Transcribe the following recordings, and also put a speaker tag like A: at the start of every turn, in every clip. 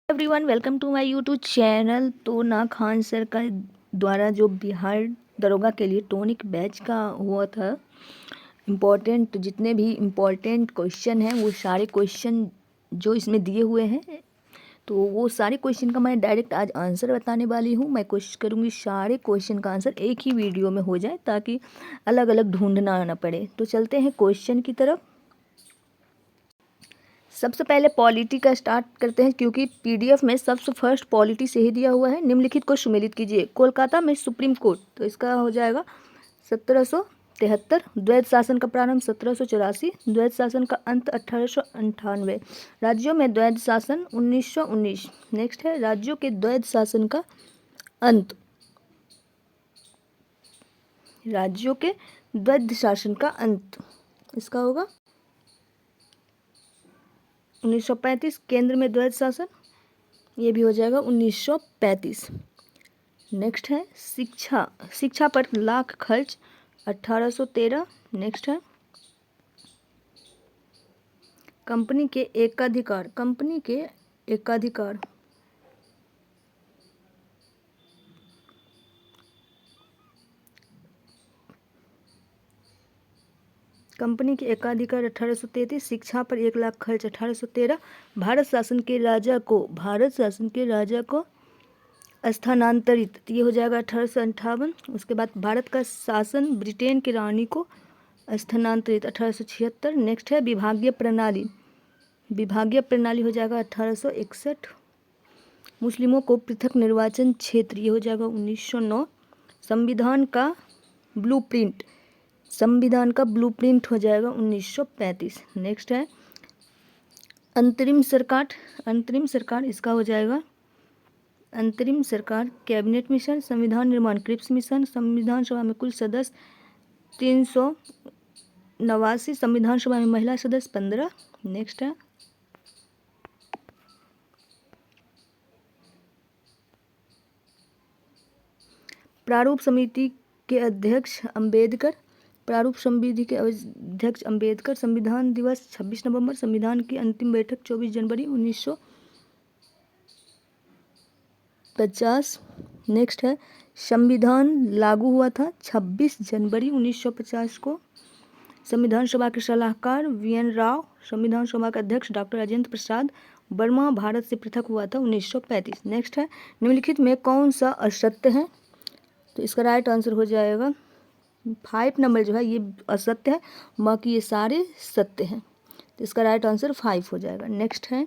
A: Everyone welcome to my YouTube channel. तो ना Khan sir का द्वारा जो बिहार दरोगा के लिए टॉनिक बैच का हुआ था, इम्पोर्टेंट जितने भी इम्पोर्टेंट क्वेश्चन हैं वो सारे क्वेश्चन जो इसमें दिए हुए हैं, तो वो सारे क्वेश्चन का मैं डायरेक्ट आज आंसर बताने वाली हूँ। मैं कोशिश करूँगी सारे क्वेश्चन का आंसर एक ही वीडियो में हो जाए ताकि अलग अलग ढूंढना ना पड़े। तो चलते हैं क्वेश्चन की तरफ। सबसे पहले पॉलिटी का स्टार्ट करते हैं, क्योंकि पीडीएफ में सबसे फर्स्ट पॉलिटी से ही दिया हुआ है। निम्नलिखित को सुमेलित कीजिए। कोलकाता में सुप्रीम कोर्ट, तो इसका हो जाएगा 1773। द्वैध शासन का प्रारंभ 1784, द्वैध शासन का अंत 1898। राज्यों में द्वैध शासन 1919। नेक्स्ट है राज्यों के द्वैध शासन का अंत, राज्यों के द्वैध शासन का अंत इसका होगा 1935। केंद्र में द्वैध शासन, ये भी हो जाएगा 1935। नेक्स्ट है शिक्षा पर लाख खर्च 1813। नेक्स्ट है कंपनी के एकाधिकार, कंपनी के एकाधिकार कंपनी के एकाधिकार 1833। शिक्षा पर 1 लाख खर्च 1813। भारत शासन के राजा को स्थानांतरित, ये हो जाएगा 1858। उसके बाद भारत का शासन ब्रिटेन की रानी को स्थानांतरित 1876। नेक्स्ट है विभागीय प्रणाली हो जाएगा 1861। मुस्लिमों को पृथक निर्वाचन क्षेत्र, ये हो जाएगा 1909। संविधान का ब्लूप्रिंट हो जाएगा 1935। नेक्स्ट है अंतरिम सरकार, इसका हो जाएगा अंतरिम सरकार कैबिनेट मिशन। संविधान निर्माण क्रिप्स मिशन। संविधान सभा में कुल सदस्य 389। संविधान सभा में महिला सदस्य 15। नेक्स्ट है प्रारूप समिति के अध्यक्ष अंबेडकर, संविधान दिवस 26 नवंबर। संविधान की अंतिम बैठक 24 जनवरी 1950। नेक्स्ट है संविधान लागू हुआ था 26 जनवरी 1950 को। संविधान सभा के सलाहकार VN राव। संविधान सभा का अध्यक्ष डॉक्टर राजेंद्र प्रसाद वर्मा भारत से पृथक हुआ था 1935। नेक्स्ट है निम्नलिखित में कौन सा असत्य है, तो इसका राइट आंसर हो जाएगा 5 नंबर जो है ये असत्य है, बाकी ये सारे सत्य हैं, तो इसका राइट आंसर 5 हो जाएगा। नेक्स्ट है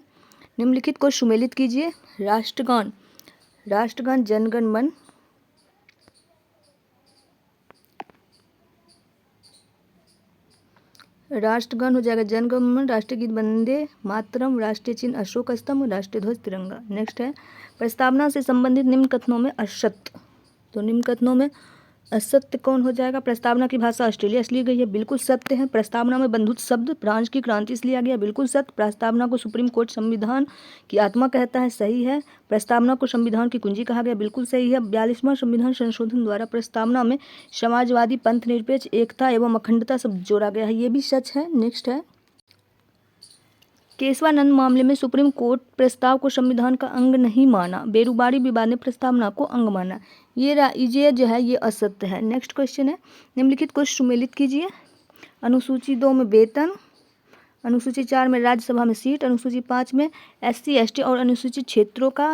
A: निम्नलिखित को सुमेलित कीजिए। राष्ट्रगान जनगण मन। राष्ट्रगान हो जाएगा जनगण मन। राष्ट्रीय गीत वंदे मातरम। राष्ट्रीय चिन्ह अशोक स्तंभ। राष्ट्रीय ध्वज तिरंगा। नेक्स्ट है प्रस्तावना से संबंधित निम्न कथनों में असत्य, तो निम्न कथनों में असत्य कौन हो जाएगा। प्रस्तावना की भाषा ऑस्ट्रेलिया से ली गई है, बिल्कुल सत्य है। प्रस्तावना में बंधुत्व शब्द फ्रांस की क्रांति से लिया गया, बिल्कुल सत्य। प्रस्तावना को सुप्रीम कोर्ट संविधान की आत्मा कहता है, सही है। प्रस्तावना को संविधान की कुंजी कहा गया, बिल्कुल सही है। 42वां संविधान संशोधन द्वारा प्रस्तावना में समाजवादी, पंथ निरपेक्ष, एकता एवं अखंडता शब्द जोड़ा गया है, ये भी सच है। नेक्स्ट है केशवानंद मामले में सुप्रीम कोर्ट प्रस्ताव को संविधान का अंग नहीं माना, बेरुबारी विवाद ने प्रस्तावना को अंग माना, ये जो है ये असत्य है। नेक्स्ट क्वेश्चन है निम्नलिखित को सुमेलित कीजिए। अनुसूची 2 में वेतन, अनुसूची 4 में राज्यसभा में सीट, अनुसूची 5 में SC ST और अनुसूचित क्षेत्रों का,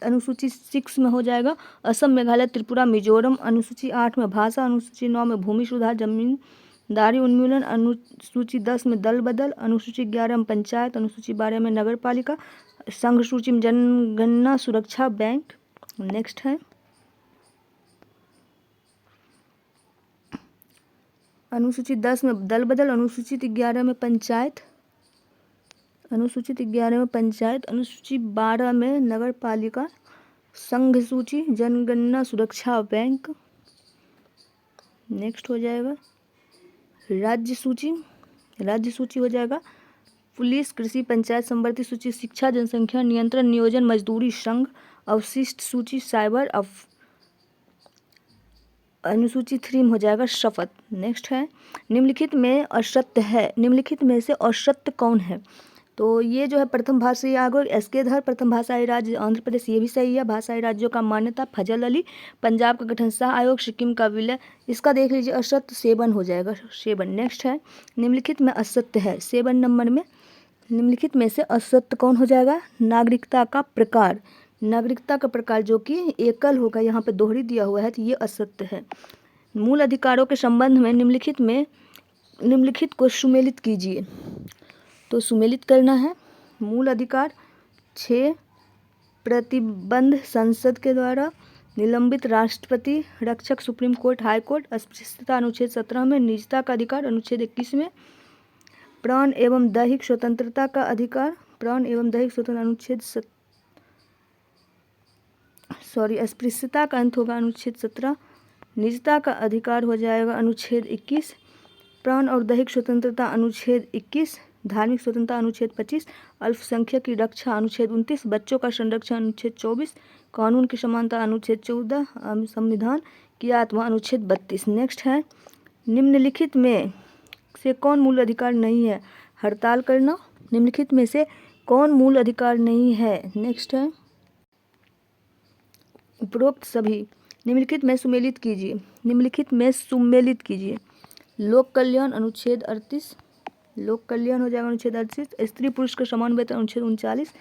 A: अनुसूची 6 में हो जाएगा असम, मेघालय, त्रिपुरा, मिजोरम, अनुसूची 8 में भाषा, अनुसूची 9 में भूमि सुधार, जमींदारी उन्मूलन, अनुसूची 10 में दल बदल, अनुसूची 11 में पंचायत, अनुसूची 12 में नगर पालिका, संघ सूची में जनगणना सुरक्षा बैंक। नेक्स्ट है अनुसूची 10 में दल बदल, अनुसूचित 11 में पंचायत, अनुसूची 12 में नगर पालिका, संघ सूची, जनगणना सुरक्षा बैंक। नेक्स्ट हो जाएगा राज्य सूची हो जाएगा पुलिस, कृषि, पंचायत, संवर्ती सूची, शिक्षा, जनसंख्या नियंत्रण, नियोजन, मजदूरी, संघ, अवशिष्ट सूची, साइबर, अनुसूची 3 में हो जाएगा शपथ। नेक्स्ट है निम्नलिखित में से असत्य कौन है, तो ये जो है प्रथम भाषाई आयोग एसके धर, प्रथम भाषाई राज्य आंध्र प्रदेश, ये भी सही है। भाषाई राज्यों का मान्यता फजल अली, पंजाब का गठन शाह आयोग, सिक्किम का विलय, इसका देख लीजिए असत्य, सेवन हो जाएगा, सेवन। नेक्स्ट है निम्नलिखित में असत्य है, 7 नंबर में निम्नलिखित में से असत्य कौन हो जाएगा? नागरिकता का प्रकार, नागरिकता का प्रकार जो कि एकल होगा, यहाँ पे दोहरी दिया हुआ है तो ये असत्य है। मूल अधिकारों के संबंध में निम्नलिखित को सुमेलित कीजिए। तो सुमेलित करना है। मूल अधिकार 6, प्रतिबंध संसद के द्वारा, निलंबित राष्ट्रपति, रक्षक सुप्रीम कोर्ट हाई कोर्ट, अस्पृश्यता अनुच्छेद 17 में, निजता का अधिकार अनुच्छेद 21 में, प्राण एवं दैहिक स्वतंत्रता का अधिकार, प्राण एवं दैहिक स्वतंत्रता अनुच्छेद अस्पृश्यता का अंत होगा अनुच्छेद 17, निजता का अधिकार हो जाएगा अनुच्छेद 21, प्राण और दैहिक स्वतंत्रता अनुच्छेद 21, धार्मिक स्वतंत्रता अनुच्छेद 25, अल्पसंख्यक की रक्षा अनुच्छेद 29, बच्चों का संरक्षण अनुच्छेद 24, कानून की समानता अनुच्छेद 14, संविधान की आत्मा अनुच्छेद 32। नेक्स्ट है निम्नलिखित में से कौन मूल अधिकार नहीं है? हड़ताल करना। निम्नलिखित में से कौन मूल अधिकार नहीं है? नेक्स्ट है उपरोक्त सभी निम्नलिखित में सुमेलित कीजिए, निम्नलिखित में सुमेलित कीजिए। लोक कल्याण अनुच्छेद 38, लोक कल्याण हो जाएगा अनुच्छेद 38, स्त्री पुरुष का समान वेतन अनुच्छेद 39,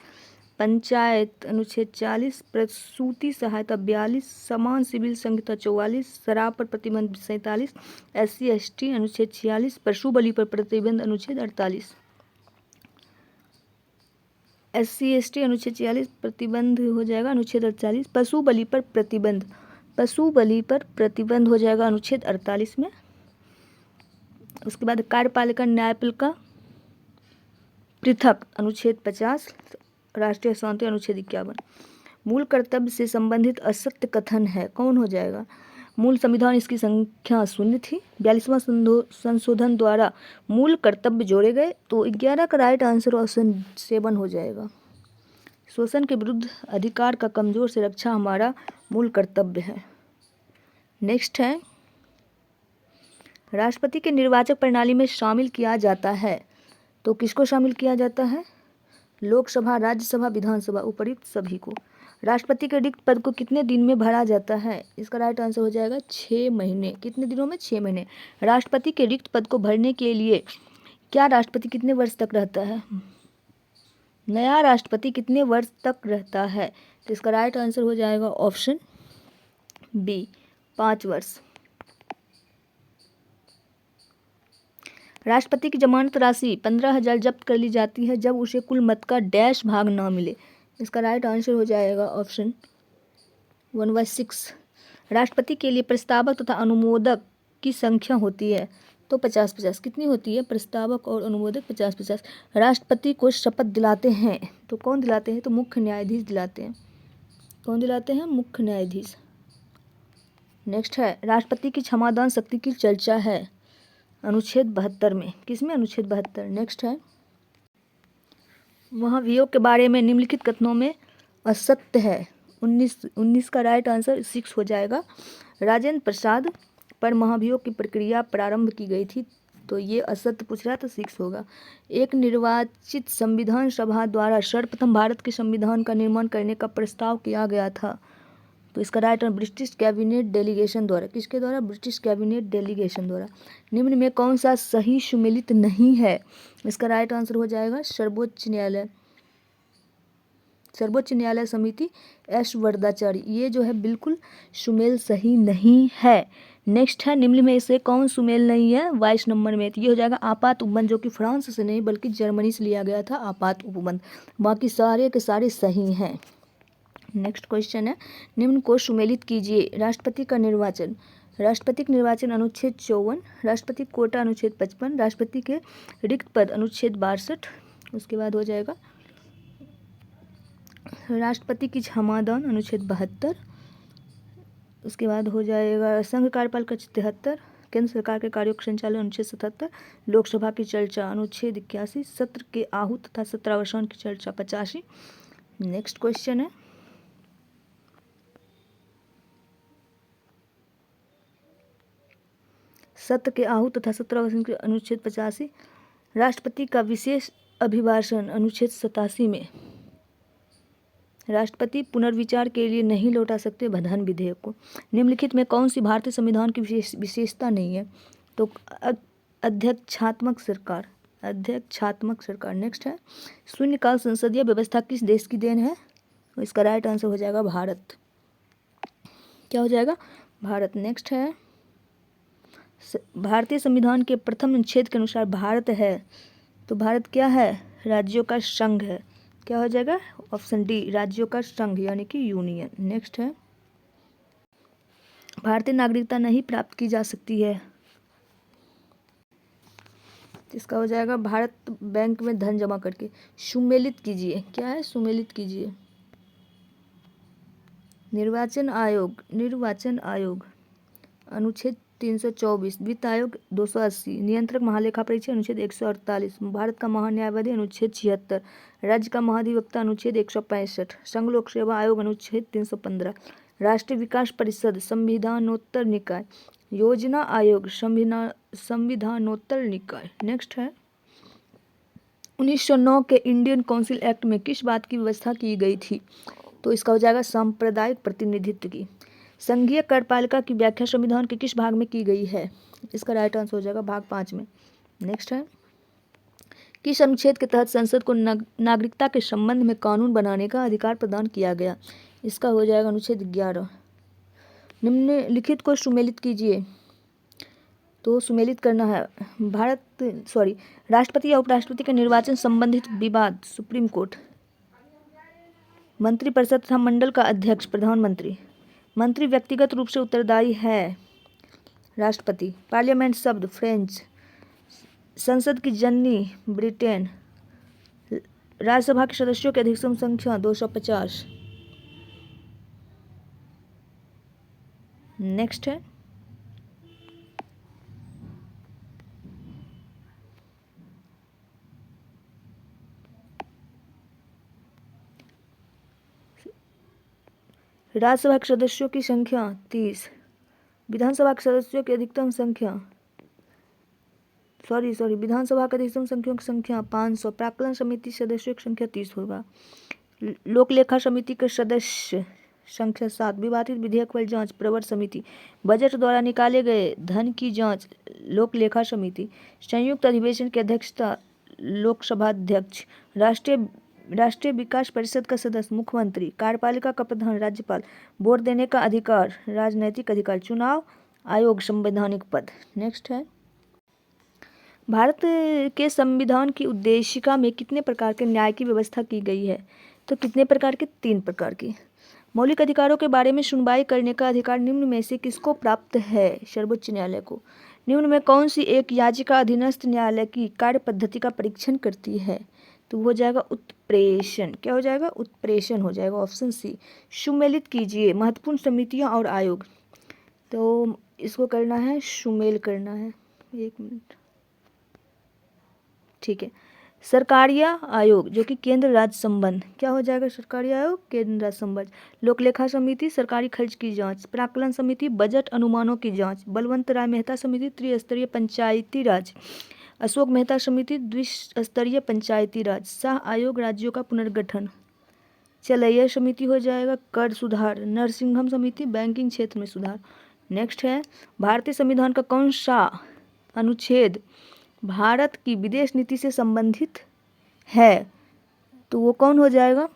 A: पंचायत अनुच्छेद 40, प्रसूति सहायता 42, समान सिविल संहिता 44, शराब पर प्रतिबंध 47, SC ST अनुच्छेद 46, पशु बलि पर प्रतिबंध अनुच्छेद 48, SC ST अनुच्छेद 46 प्रतिबंध हो जाएगा अनुच्छेद 48, पशु बलि पर प्रतिबंध, पशु बलि पर प्रतिबंध हो जाएगा अनुच्छेद 48 में। उसके बाद कार्यपालिका न्यायपालिका पृथक अनुच्छेद 50, राष्ट्रीय शांति अनुच्छेद 51। मूल कर्तव्य से संबंधित असत्य कथन है, कौन हो जाएगा? मूल संविधान इसकी संख्या 0 थी, 42वां संशोधन द्वारा मूल कर्तव्य जोड़े गए, तो 11 का राइट आंसर ऑप्शन 7 हो जाएगा। शोषण के विरुद्ध अधिकार का कमजोर से रक्षा हमारा मूल कर्तव्य है। नेक्स्ट है राष्ट्रपति के निर्वाचक प्रणाली में शामिल किया जाता है, तो किसको शामिल किया जाता है? लोकसभा, राज्यसभा, विधानसभा, उपर्युक्त सभी को। राष्ट्रपति के रिक्त पद को कितने दिन में भरा जाता है? इसका राइट आंसर हो जाएगा 6 महीने। कितने दिनों में? 6 महीने। राष्ट्रपति के रिक्त पद को भरने के लिए क्या राष्ट्रपति कितने वर्ष तक रहता है? नया राष्ट्रपति कितने वर्ष तक रहता है? तो इसका राइट आंसर हो जाएगा ऑप्शन बी, 5 वर्ष। राष्ट्रपति की जमानत राशि 15,000 जब्त कर ली जाती है जब उसे कुल मत का डैश भाग ना मिले। इसका राइट आंसर हो जाएगा ऑप्शन 1/6। राष्ट्रपति के लिए प्रस्तावक तथा अनुमोदक की संख्या होती है तो 50-50। कितनी होती है? प्रस्तावक और अनुमोदक 50-50। राष्ट्रपति को शपथ दिलाते हैं तो कौन दिलाते हैं? तो मुख्य न्यायाधीश दिलाते हैं। कौन दिलाते हैं? मुख्य न्यायाधीश। नेक्स्ट है राष्ट्रपति की क्षमादान शक्ति की चर्चा है अनुच्छेद 72 में। किसमें? अनुच्छेद 72। नेक्स्ट है महाभियोग के बारे में निम्नलिखित कथनों में असत्य है। 19 का राइट आंसर 6 हो जाएगा। राजेंद्र प्रसाद पर महाभियोग की प्रक्रिया प्रारंभ की गई थी तो ये असत्य पूछ रहा है तो 6 होगा। एक निर्वाचित संविधान सभा द्वारा सर्वप्रथम भारत के संविधान का निर्माण करने का प्रस्ताव किया गया था तो इसका right answer British cabinet delegation द्वारा। किसके द्वारा? ब्रिटिश कैबिनेट डेलीगेशन द्वारा। निम्न में कौन सा सही सुमेलित नहीं है? इसका राइट आंसर हो जाएगा सर्वोच्च न्यायालय, सर्वोच्च न्यायालय समिति एस वरदाचारी। ये जो है बिल्कुल सुमेल सही नहीं है। नेक्स्ट है निम्न में से कौन सुमेल नहीं है? 22 नंबर में तो ये हो जाएगा आपात उपबंध, जो कि फ्रांस से नहीं बल्कि जर्मनी से लिया गया था आपात उपबंध। बाकी सारे के सारे सही हैं। नेक्स्ट क्वेश्चन है निम्न को सुमेलित कीजिए। राष्ट्रपति का निर्वाचन, राष्ट्रपति का निर्वाचन अनुच्छेद 54, राष्ट्रपति कोटा अनुच्छेद 55, राष्ट्रपति के रिक्त पद अनुच्छेद 62। उसके बाद हो जाएगा राष्ट्रपति की क्षमादान अनुच्छेद 72। उसके बाद हो जाएगा संघ कार्यपालिका 73, केंद्र सरकार के कार्यों का संचालन अनुच्छेद 77, लोकसभा की चर्चा अनुच्छेद 81, सत्र के आहूत तथा सत्रावसान की चर्चा 85। नेक्स्ट क्वेश्चन है सत्र के आहूत तथा सत्रावसान के अनुच्छेद 85। राष्ट्रपति का विशेष अभिभाषण अनुच्छेद 87 में राष्ट्रपति पुनर्विचार के लिए नहीं लौटा सकते धन विधेयक को। निम्नलिखित में कौन सी भारतीय संविधान की विशेषता नहीं है? तो अध्यक्षात्मक सरकार, अध्यक्षात्मक सरकार। नेक्स्ट है शून्यकाल संसदीय व्यवस्था किस देश की देन है? तो इसका राइट आंसर हो जाएगा भारत। क्या हो जाएगा? भारत। नेक्स्ट है भारतीय संविधान के प्रथम अनुच्छेद के अनुसार भारत है, तो भारत क्या है? राज्यों का संघ है। क्या हो जाएगा? ऑप्शन डी, राज्यों का संघ यानी कि यूनियन। नेक्स्ट है भारतीय नागरिकता नहीं प्राप्त की जा सकती है, इसका हो जाएगा भारत बैंक में धन जमा करके। सुमेलित कीजिए। क्या है? सुमेलित कीजिए। निर्वाचन आयोग, निर्वाचन आयोग अनुच्छेद 324, वित्त आयोग 280, नियंत्रक महालेखा परीक्षक अनुच्छेद 148, भारत का महान्यायवादी अनुच्छेद 76, राज्य का महाधिवक्ता अनुच्छेद 165, संघ लोक सेवा आयोग अनुच्छेद 315, राष्ट्रीय विकास परिषद संविधानोत्तर निकाय, योजना आयोग संविधानोत्तर निकाय। नेक्स्ट है 1909 के इंडियन काउंसिल एक्ट में किस बात की व्यवस्था की गई थी? तो इसका हो जाएगा सांप्रदायिक प्रतिनिधित्व की। संघीय कार्यपालिका की व्याख्या संविधान के किस भाग में की गई है? इसका राइट आंसर हो जाएगा भाग 5 में। नेक्स्ट है किस अनुच्छेद के तहत संसद को नागरिकता के संबंध में कानून बनाने का अधिकार प्रदान किया गया? इसका हो जाएगा अनुच्छेद 11। निम्नलिखित को सुमेलित कीजिए। तो सुमेलित करना है राष्ट्रपति या उपराष्ट्रपति के निर्वाचन संबंधित विवाद सुप्रीम कोर्ट, मंत्रिपरिषद तथा मंडल का अध्यक्ष प्रधानमंत्री, मंत्री व्यक्तिगत रूप से उत्तरदायी है राष्ट्रपति, पार्लियामेंट शब्द फ्रेंच, संसद की जननी ब्रिटेन, राज्यसभा के सदस्यों की अधिकतम संख्या 250। नेक्स्ट है राज्यसभा के सदस्यों की संख्या 30, विधानसभा के सदस्यों की अधिकतम संख्या विधानसभा के अधिकतम संख्याओं की संख्या 500, प्राक्कलन समिति सदस्यों की संख्या 30 होगा, लोक लेखा समिति के सदस्य संख्या 7, विवादित विधेयक पर जांच प्रवर समिति, बजट द्वारा निकाले गए धन की जांच लोक लेखा समिति, संयुक्त अधिवेशन की अध्यक्षता लोकसभा अध्यक्ष, राष्ट्रीय विकास परिषद का सदस्य मुख्यमंत्री, कार्यपालिका का प्रधान राज्यपाल, वोट देने का अधिकार राजनैतिक अधिकार, चुनाव आयोग संवैधानिक पद। नेक्स्ट है भारत के संविधान की उद्देशिका में कितने प्रकार के न्याय की व्यवस्था की गई है? तो कितने प्रकार के? 3 प्रकार की। मौलिक अधिकारों के बारे में सुनवाई करने का अधिकार निम्न में से किसको प्राप्त है? सर्वोच्च न्यायालय को। निम्न में कौन सी एक याचिका अधीनस्थ न्यायालय की कार्य पद्धति का परीक्षण करती है? तो हो जाएगा उत्प्रेषण। क्या हो जाएगा? उत्प्रेषण हो जाएगा, ऑप्शन सी। सुमेलित कीजिए महत्वपूर्ण समितियां और आयोग, तो इसको करना है सुमेल करना है। 1 मिनट, ठीक है। सरकारिया आयोग जो कि केंद्र राज्य संबंध, क्या हो जाएगा? सरकारी आयोग केंद्र राज्य संबंध, लोकलेखा समिति सरकारी खर्च की जांच, प्राक्कलन समिति बजट अनुमानों की जांच, बलवंत राय मेहता समिति त्रिस्तरीय पंचायती राज, अशोक मेहता समिति द्विस्तरीय पंचायती राज, शाह आयोग राज्यों का पुनर्गठन, चलैया समिति हो जाएगा कर सुधार, नरसिंघम समिति बैंकिंग क्षेत्र में सुधार। नेक्स्ट है भारतीय संविधान का कौन सा अनुच्छेद भारत की विदेश नीति से संबंधित है? तो वो कौन हो जाएगा?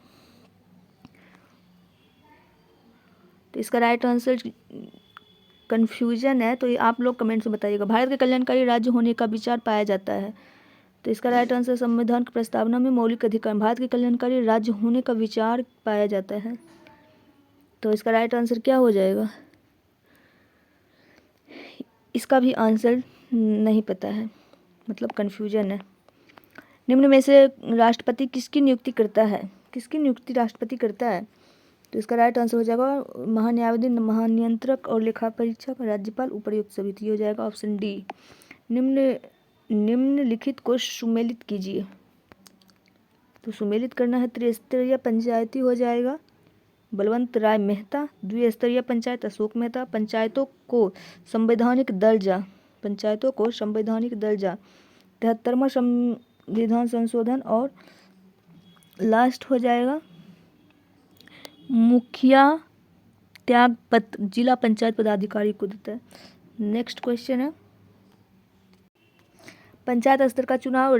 A: तो इसका राइट आंसर कन्फ्यूजन है, तो ये आप लोग कमेंट्स में बताइएगा। भारत के कल्याणकारी राज्य होने का विचार पाया जाता है, तो इसका राइट आंसर संविधान की प्रस्तावना में मौलिक अधिकार, भारत के कल्याणकारी राज्य होने का विचार पाया जाता है, तो इसका राइट आंसर क्या हो जाएगा? इसका भी आंसर नहीं पता है, मतलब कन्फ्यूजन है। निम्न में से राष्ट्रपति किसकी नियुक्ति करता है? किसकी नियुक्ति राष्ट्रपति करता है? तो इसका राइट आंसर हो जाएगा महान्यायवादी, महानियंत्रक और लेखा परीक्षक, राज्यपाल, उपर्युक्त समिति हो जाएगा, ऑप्शन डी। निम्नलिखित को सुमेलित कीजिए। तो सुमेलित करना है त्रिस्तरीय पंचायती हो जाएगा बलवंत राय मेहता, द्विस्तरीय पंचायत अशोक मेहता, पंचायतों को संवैधानिक दर्जा, 73वां विधान संशोधन, और लास्ट हो जाएगा मुखिया त्याग पत्र जिला पंचायत पदाधिकारी को देता है। नेक्स्ट क्वेश्चन है, पंचायत स्तर का चुनाव,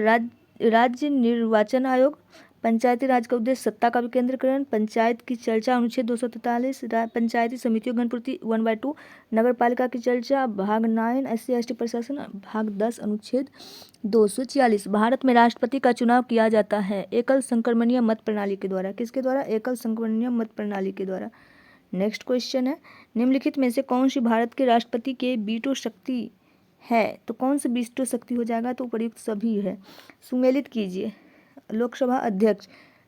A: राज्य निर्वाचन आयोग, पंचायती राज का उद्देश्य सत्ता का विकेंद्रीकरण, पंचायत की चर्चा अनुच्छेद 243, पंचायती समितियों गणपूर्ति 1/2, नगर पालिका की चर्चा भाग 9, SC/ST प्रशासन भाग 10 अनुच्छेद 246। भारत में राष्ट्रपति का चुनाव किया जाता है एकल संक्रमणीय मत प्रणाली के द्वारा। किसके द्वारा? एकल संक्रमणीय मत प्रणाली के द्वारा। नेक्स्ट क्वेश्चन है, निम्नलिखित में से कौन सी भारत के राष्ट्रपति के वीटो शक्ति है? तो कौन सी वीटो शक्ति हो जाएगा? तो उपयुक्त सभी है। सुमेलित कीजिए। लोकसभा अध्यक्ष,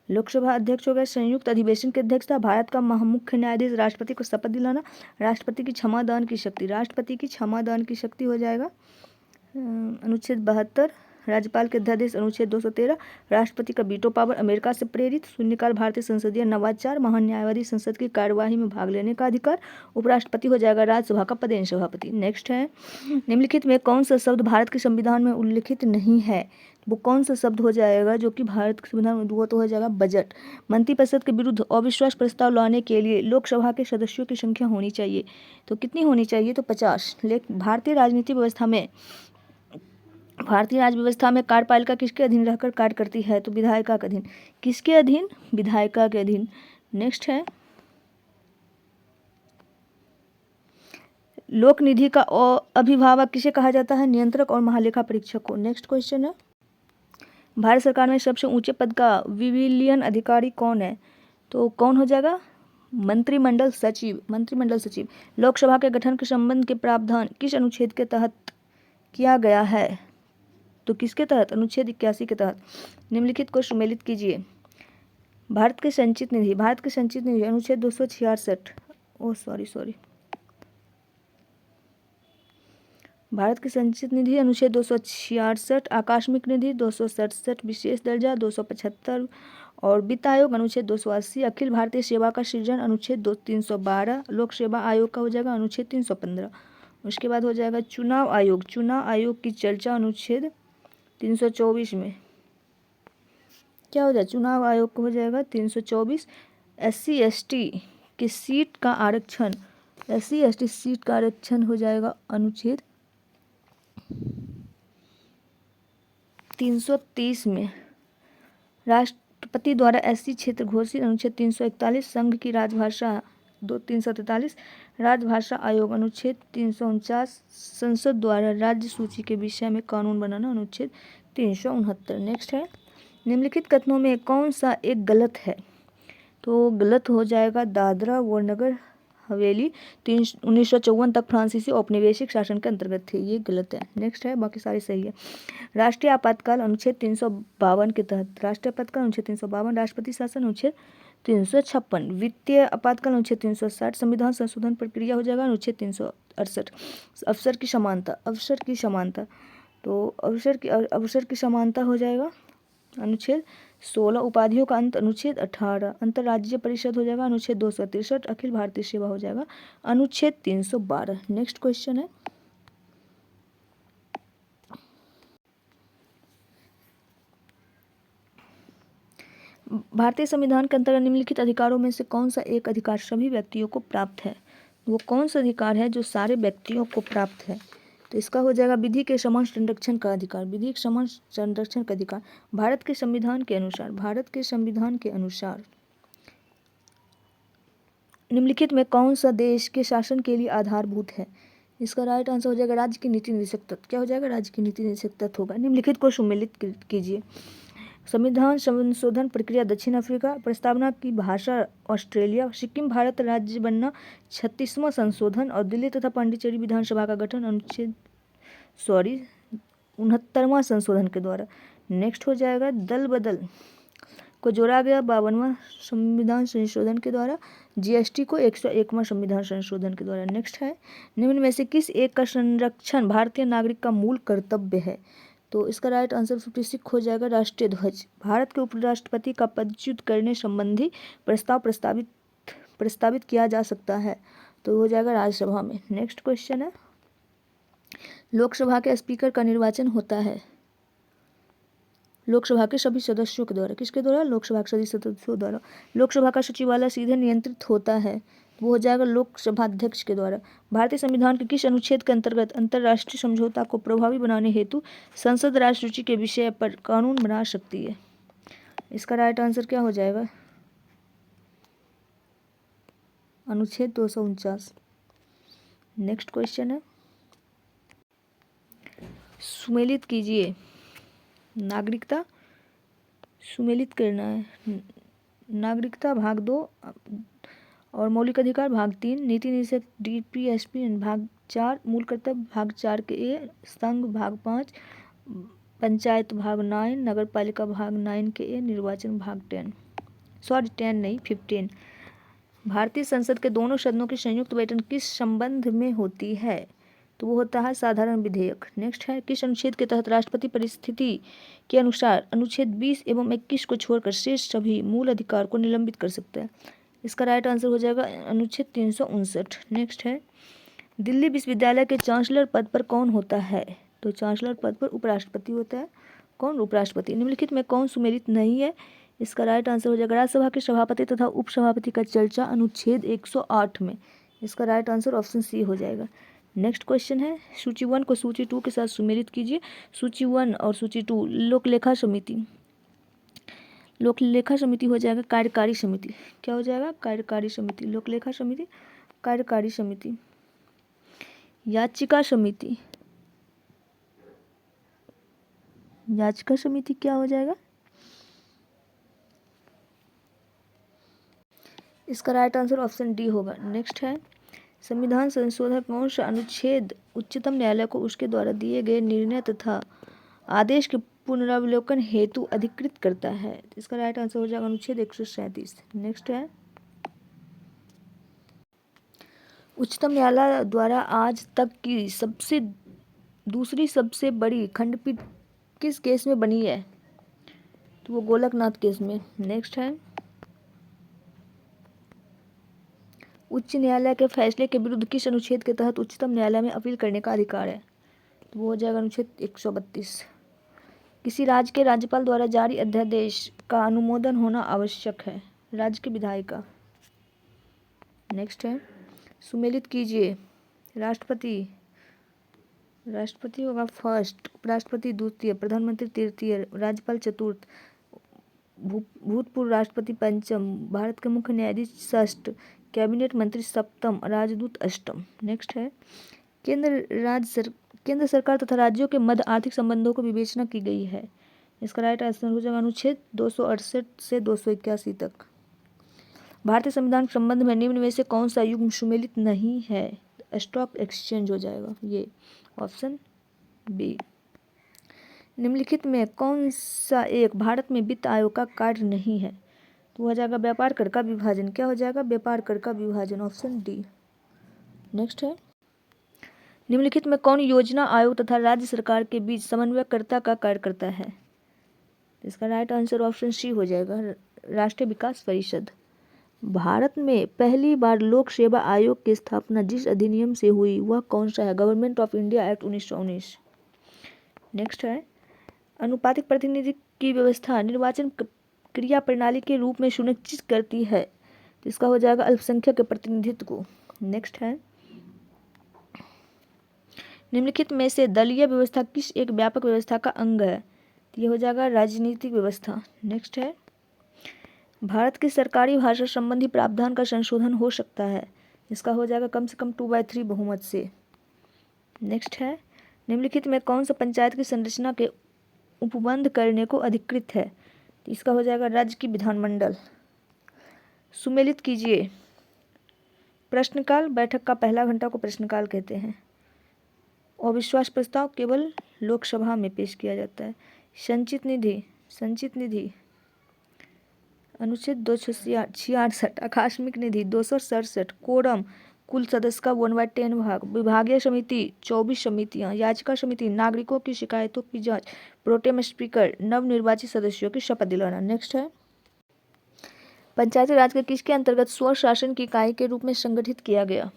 A: लोकसभा अध्यक्ष हो गया। संयुक्त अधिवेशन की अध्यक्षता, भारत का मुख्य न्यायाधीश, राष्ट्रपति को शपथ दिलाना, राष्ट्रपति की क्षमादान की शक्ति, राष्ट्रपति की क्षमादान की शक्ति हो जाएगा अनुच्छेद 72, राज्यपाल के अध्यादेश अनुच्छेद 213, राष्ट्रपति का वीटो पावर, अमेरिका से प्रेरित, शून्यकाल भारतीय संसदीय नवाचार, महान न्यायवादी, संसद की कार्यवाही में भाग लेने का अधिकार, उपराष्ट्रपति हो जाएगा राज्यसभा का पदेन सभापति। नेक्स्ट है, निम्नलिखित में कौन सा शब्द भारत के संविधान में उल्लिखित नहीं है? वो कौन सा शब्द हो जाएगा जो कि भारत के संविधान में? वो तो हो जाएगा बजट। मंत्रिपरिषद के विरुद्ध अविश्वास प्रस्ताव लाने के लिए लोकसभा के सदस्यों की संख्या होनी चाहिए। तो कितनी होनी चाहिए? तो 50। लेकिन भारतीय राजनीति व्यवस्था में, भारतीय राज्य व्यवस्था में कार्यपालिका किसके अधीन रहकर कार्य करती है? तो विधायिका के अधीन। किसके अधीन? विधायिका के अधीन। नेक्स्ट है, लोक निधि का अभिभावक किसे कहा जाता है? नियंत्रक और महालेखा परीक्षक को। नेक्स्ट क्वेश्चन है, भारत सरकार में सबसे ऊंचे पद का विविलियन अधिकारी कौन है? तो कौन हो जाएगा? मंत्रिमंडल सचिव। मंत्रिमंडल सचिव। लोकसभा के गठन के संबंध के प्रावधान किस अनुच्छेद के तहत किया गया है? तो किसके तहत? अनुच्छेद 81 के तहत। निम्नलिखित को सुमेलित कीजिए। भारत के संचित निधि, भारत के संचित निधि अनुच्छेद 266, भारत की संचित निधि अनुच्छेद 266, आकस्मिक निधि 267, विशेष दर्जा 275 और वित्त आयोग अनुच्छेद 280, अखिल भारतीय सेवा का सृजन अनुच्छेद 312, लोक सेवा आयोग का हो जाएगा अनुच्छेद 315। उसके बाद हो जाएगा चुनाव आयोग, चुनाव आयोग की चर्चा अनुच्छेद 324 में। क्या हो जाएगा? चुनाव आयोग को हो जाएगा 324। SC/ST की सीट का आरक्षण, SC/ST सीट का आरक्षण हो जाएगा अनुच्छेद 330 में। राष्ट्रपति द्वारा SC क्षेत्र घोषित अनुच्छेद 341, संघ की राजभाषा 343, राजभाषा आयोग अनुच्छेद 349, संसद द्वारा राज्य सूची के विषय में कानून बनाना अनुच्छेद 369। नेक्स्ट है, निम्नलिखित कथनों में कौन सा एक गलत है? तो गलत हो जाएगा दादरा व नगर हवेली 1954 तक फ्रांसीसी औपनिवेशिक शासन के अंतर्गत थी, ये गलत है। नेक्स्ट है, बाकी सारी सही है। राष्ट्रीय आपातकाल अनुच्छेद 352 के तहत, राष्ट्रीय आपातकाल अनुच्छेद 352, राष्ट्रपति शासन अनुच्छेद 356, वित्तीय आपातकाल अनुच्छेद 360, संविधान संशोधन प्रक्रिया हो जाएगा अनुच्छेद 368, अवसर की समानता, अवसर की समानता, तो अवसर की समानता हो जाएगा अनुच्छेद 16, उपाधियों का अंत अनुच्छेद 18, अंतर्राज्यीय परिषद हो जाएगा अनुच्छेद 263, अखिल भारतीय सेवा हो जाएगा अनुच्छेद 312। नेक्स्ट क्वेश्चन है, भारतीय संविधान के अंतर्गत निम्नलिखित अधिकारों में से कौन सा एक अधिकार सभी व्यक्तियों को प्राप्त है? वो कौन सा अधिकार है जो सारे व्यक्तियों को प्राप्त है? तो इसका हो जाएगा विधि के समान संरक्षण का अधिकार, विधि के समान संरक्षण का अधिकार। भारत के संविधान के अनुसार, भारत के संविधान के अनुसार निम्नलिखित में कौन सा देश के शासन के लिए आधारभूत है? इसका राइट आंसर हो जाएगा राज्य की नीति निदेशक तत्व। क्या हो जाएगा? राज्य की नीति निदेशक तत्व होगा। निम्नलिखित को सुमेलित कीजिए। संविधान संशोधन प्रक्रिया दक्षिण अफ्रीका, प्रस्तावना की भाषा ऑस्ट्रेलिया, सिक्किम भारत राज्य बनना 36वां संशोधन और दिल्ली तथा पांडिचेरी विधानसभा का गठन अनुच्छेद 69वां संशोधन के द्वारा। नेक्स्ट हो जाएगा दल बदल को जोड़ा गया 52वां संविधान संशोधन के द्वारा, GST को 101वां संविधान संशोधन के द्वारा। नेक्स्ट है, निम्न में से किस एक का संरक्षण भारतीय नागरिक का मूल कर्तव्य है? तो इसका राइट आंसर 56 हो जाएगा राष्ट्रीय ध्वज। भारत के उपराष्ट्रपति का पदच्युत करने संबंधी प्रस्ताव प्रस्तावित किया जा सकता है, तो हो जाएगा राज्यसभा में। नेक्स्ट क्वेश्चन है, लोकसभा के स्पीकर का निर्वाचन होता है लोकसभा के सभी सदस्यों के द्वारा। किसके द्वारा? लोकसभा के सभी सदस्यों द्वारा। लोकसभा का सचिवालय सीधे नियंत्रित होता है, वो हो जाएगा लोकसभा अध्यक्ष के द्वारा। भारतीय संविधान के किस अनुच्छेद के अंतर्गत अंतर्राष्ट्रीय समझौता को प्रभावी बनाने हेतु संसद राष्ट्र रुचि के विषय पर कानून बना सकती है? इसका राइट आंसर क्या हो जाएगा? अनुच्छेद 249। नेक्स्ट क्वेश्चन है, सुमेलित कीजिए। नागरिकता सुमेलित करना है। नागरिकता भाग 2 और मौलिक अधिकार भाग 3, नीति निषेध DPSP भाग 4, मूल कर्तव्य भाग 4 के ए, संघ भाग 5, पंचायत भाग 9, नगर पालिका भाग 9 के ए, निर्वाचन भाग 10 नहीं 15। भारतीय संसद के दोनों सदनों की संयुक्त बैठक किस संबंध में होती है? तो वो होता है साधारण विधेयक। नेक्स्ट है, किस अनुच्छेद के तहत राष्ट्रपति परिस्थिति के अनुसार अनुच्छेद 20 एवं 21 को छोड़कर शेष सभी मूल अधिकार को निलंबित कर सकता है? इसका राइट आंसर हो जाएगा अनुच्छेद 359। नेक्स्ट है, दिल्ली विश्वविद्यालय के चांसलर पद पर कौन होता है? तो चांसलर पद पर उपराष्ट्रपति होता है। कौन? उपराष्ट्रपति। निम्नलिखित में कौन सुमेलित नहीं है? इसका राइट आंसर हो जाएगा राज्यसभा के सभापति तथा उपसभापति का चर्चा अनुच्छेद 108 में। इसका राइट आंसर ऑप्शन सी हो जाएगा। नेक्स्ट क्वेश्चन है, सूची 1 को सूची 2 के साथ सुमेलित कीजिए। सूची 1 और सूची 2, लोकलेखा समिति। लोकलेखा समिति हो जाएगा कार्यकारी समिति। क्या हो जाएगा? कार्यकारी समिति। लोकलेखा समिति, कार्यकारी समिति। याचिका समिति, याचिका समिति क्या हो जाएगा? इसका राइट आंसर ऑप्शन डी होगा। नेक्स्ट है, संविधान संशोधन कौन सा अनुच्छेद उच्चतम न्यायालय को उसके द्वारा दिए गए निर्णय तथा आदेश के पुनरावलोकन हेतु अधिकृत करता है? इसका राइट आंसर हो जाएगा अनुच्छेद 137। नेक्स्ट है, उच्चतम न्यायालय द्वारा आज तक की दूसरी सबसे बड़ी खंडपीठ किस केस में बनी है? तो वो गोलकनाथ केस में। नेक्स्ट है, उच्च न्यायालय के फैसले के विरुद्ध किस अनुच्छेद के तहत उच्चतम न्यायालय में अपील करने का अधिकार है? तो वो हो जाएगा अनुच्छेद 132। किसी राज्य के राज्यपाल द्वारा जारी अध्यादेश का अनुमोदन होना आवश्यक है? राज्य के विधायिका का। नेक्स्ट है, सुमेलित कीजिए। राष्ट्रपति होगा फर्स्ट, उपराष्ट्रपति द्वितीय, प्रधानमंत्री तृतीय, राज्यपाल चतुर्थ, भूतपूर्व राष्ट्रपति पंचम, भारत के मुख्य न्यायाधीश षष्ठ, कैबिनेट मंत्री सप्तम, राजदूत अष्टम। नेक्स्ट है, केंद्र सरकार तथा राज्यों के मध्य आर्थिक संबंधों को विवेचना की गई है? इसका राइट आंसर हो जाएगा अनुच्छेद 268 से 281 तक। भारतीय संविधान के संबंध में निम्न में से कौन सा युग्म सुमेलित नहीं है? स्टॉक एक्सचेंज हो जाएगा ये, ऑप्शन बी। निम्नलिखित में कौन सा एक भारत में वित्त आयोग का कार्य नहीं है? तो हो जाएगा व्यापार कर का विभाजन। क्या हो जाएगा? व्यापार कर का विभाजन, ऑप्शन डी। नेक्स्ट है, निम्नलिखित में कौन योजना आयोग तथा राज्य सरकार के बीच समन्वयकर्ता का कार्य करता है? इसका राइट आंसर ऑप्शन सी हो जाएगा, राष्ट्रीय विकास परिषद। भारत में पहली बार लोक सेवा आयोग की स्थापना जिस अधिनियम से हुई वह कौन सा है? Government of India act 1919। Next है, अनुपातिक प्रतिनिधि की व्यवस्था निर्वाचन क्रिया प्रणाली के रूप में सुनिश्चित करती है? तो इसका हो जाएगा अल्पसंख्यक के प्रतिनिधित्व को। नेक्स्ट है, निम्नलिखित में से दलीय व्यवस्था किस एक व्यापक व्यवस्था का अंग है? तो ये हो जाएगा राजनीतिक व्यवस्था। नेक्स्ट है, भारत की सरकारी भाषा संबंधी प्रावधान का संशोधन हो सकता है? इसका हो जाएगा कम से कम 2/3 बहुमत से। नेक्स्ट है, निम्नलिखित में कौन सा पंचायत की संरचना के उपबंध करने को अधिकृत है? तो इसका हो जाएगा राज्य की विधानमंडल। सुमेलित कीजिए। प्रश्नकाल, बैठक का पहला घंटा को प्रश्नकाल कहते हैं। अविश्वास प्रस्ताव केवल लोकसभा में पेश किया जाता है। संचित निधि अनुच्छेद 266, आकस्मिक निधि 267, कोरम कुल सदस्य का 1/10 भाग, विभागीय समिति 24 समितियां, याचिका समिति नागरिकों की शिकायतों की जांच, प्रोटेम स्पीकर नवनिर्वाचित सदस्यों की शपथ दिलाना। नेक्स्ट है, पंचायती राज के किसके अंतर्गत स्व शासन की इकाई के रूप में संगठित किया गया?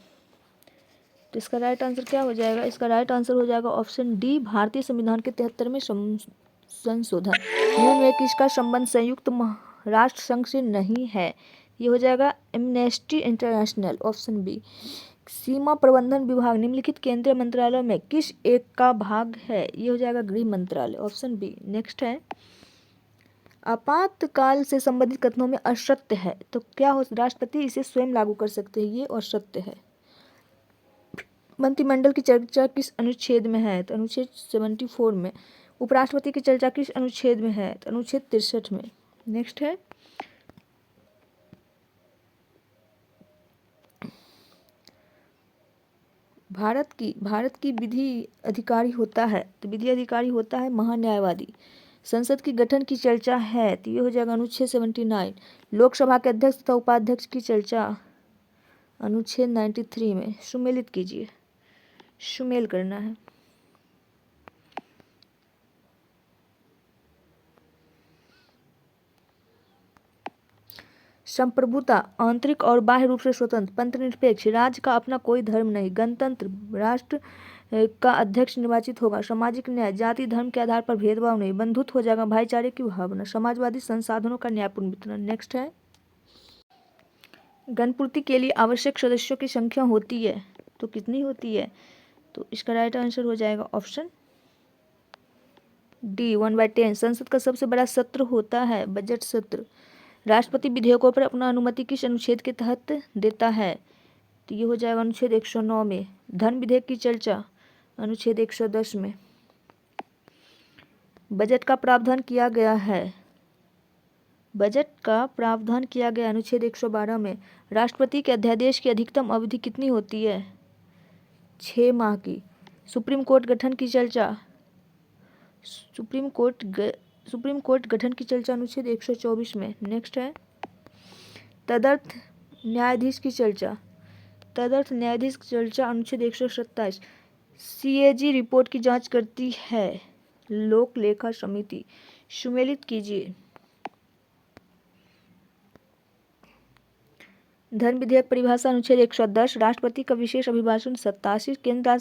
A: तो इसका राइट आंसर क्या हो जाएगा? इसका राइट आंसर हो जाएगा ऑप्शन डी, भारतीय संविधान के 73वें संशोधन। निम्न में किसका संबंध संयुक्त राष्ट्र संघ से नहीं है? ये हो जाएगा एमनेस्टी इंटरनेशनल, ऑप्शन बी। सीमा प्रबंधन विभाग निम्नलिखित केंद्रीय मंत्रालयों में किस एक का भाग है? ये हो जाएगा गृह मंत्रालय, ऑप्शन बी। नेक्स्ट है आपातकाल से संबंधित कथनों में असत्य है तो क्या हो? राष्ट्रपति इसे स्वयं लागू कर सकते हैं, ये असत्य है। मंत्रिमंडल की चर्चा किस अनुच्छेद में है? तो अनुच्छेद 74 में। उपराष्ट्रपति की चर्चा किस अनुच्छेद में है? तो अनुच्छेद 63 में। नेक्स्ट है भारत की विधि अधिकारी होता है, तो विधि अधिकारी होता है महान्यायवादी। संसद की गठन की चर्चा है तो ये हो जाएगा अनुच्छेद 79। लोकसभा के अध्यक्ष तथा उपाध्यक्ष की चर्चा अनुच्छेद 93 में। सुमेलित कीजिए, सुमेल करना है। संप्रभुता आंतरिक और बाह्य रूप से स्वतंत्र, पंथनिरपेक्ष, राज्य का अपना कोई धर्म नहीं, गणतंत्र, राष्ट्र का अध्यक्ष निर्वाचित होगा, सामाजिक न्याय, जाति धर्म के आधार पर भेदभाव नहीं, बंधुत्व हो जाएगा, भाईचारे की भावना, समाजवादी, संसाधनों का न्यायपूर्ण वितरण। नेक्स्ट है गणपूर्ति के लिए आवश्यक सदस्यों की संख्या होती है तो कितनी होती है? तो इसका राइट आंसर हो जाएगा ऑप्शन डी 1/10। संसद का सबसे बड़ा सत्र होता है बजट सत्र। राष्ट्रपति विधेयकों पर अपना अनुमति किस अनुच्छेद के तहत देता है? तो ये हो जाएगा अनुच्छेद 109 में। धन विधेयक की चर्चा अनुच्छेद 110 में। बजट का प्रावधान किया गया है, बजट का प्रावधान किया गया अनुच्छेद 112 में। राष्ट्रपति के अध्यादेश की अधिकतम अवधि कितनी होती है? 6 माह की। सुप्रीम कोर्ट गठन की चर्चा सुप्रीम कोर्ट गठन की चर्चा अनुच्छेद 124 में। नेक्स्ट है तदर्थ न्यायाधीश की चर्चा अनुच्छेद 127। सीएजी रिपोर्ट की जांच करती है लोक लेखा समिति। सुमेलित कीजिए। धन विधेयक परिभाषा अनुच्छेद 110। राष्ट्रपति का विशेष अभिभाषण 87। केंद्र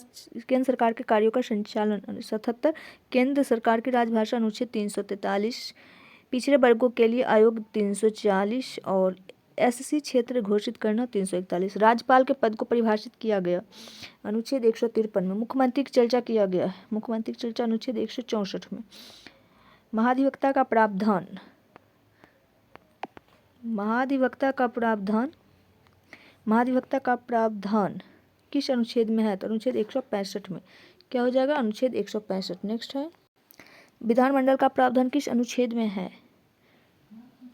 A: सरकार के कार्यों का संचालन 77। केंद्र सरकार की राजभाषा अनुच्छेद 343। पिछड़े वर्गों के लिए आयोग 340 और एससी क्षेत्र घोषित करना 341। राज्यपाल के पद को परिभाषित किया गया अनुच्छेद 153 में। मुख्यमंत्री की चर्चा किया गया मुख्यमंत्री की चर्चा अनुच्छेद 164 में। महाधिवक्ता का प्रावधान किस अनुच्छेद में है? तो अनुच्छेद 165 में। क्या हो जाएगा? अनुच्छेद 165। नेक्स्ट है विधानमंडल का प्रावधान किस अनुच्छेद में है?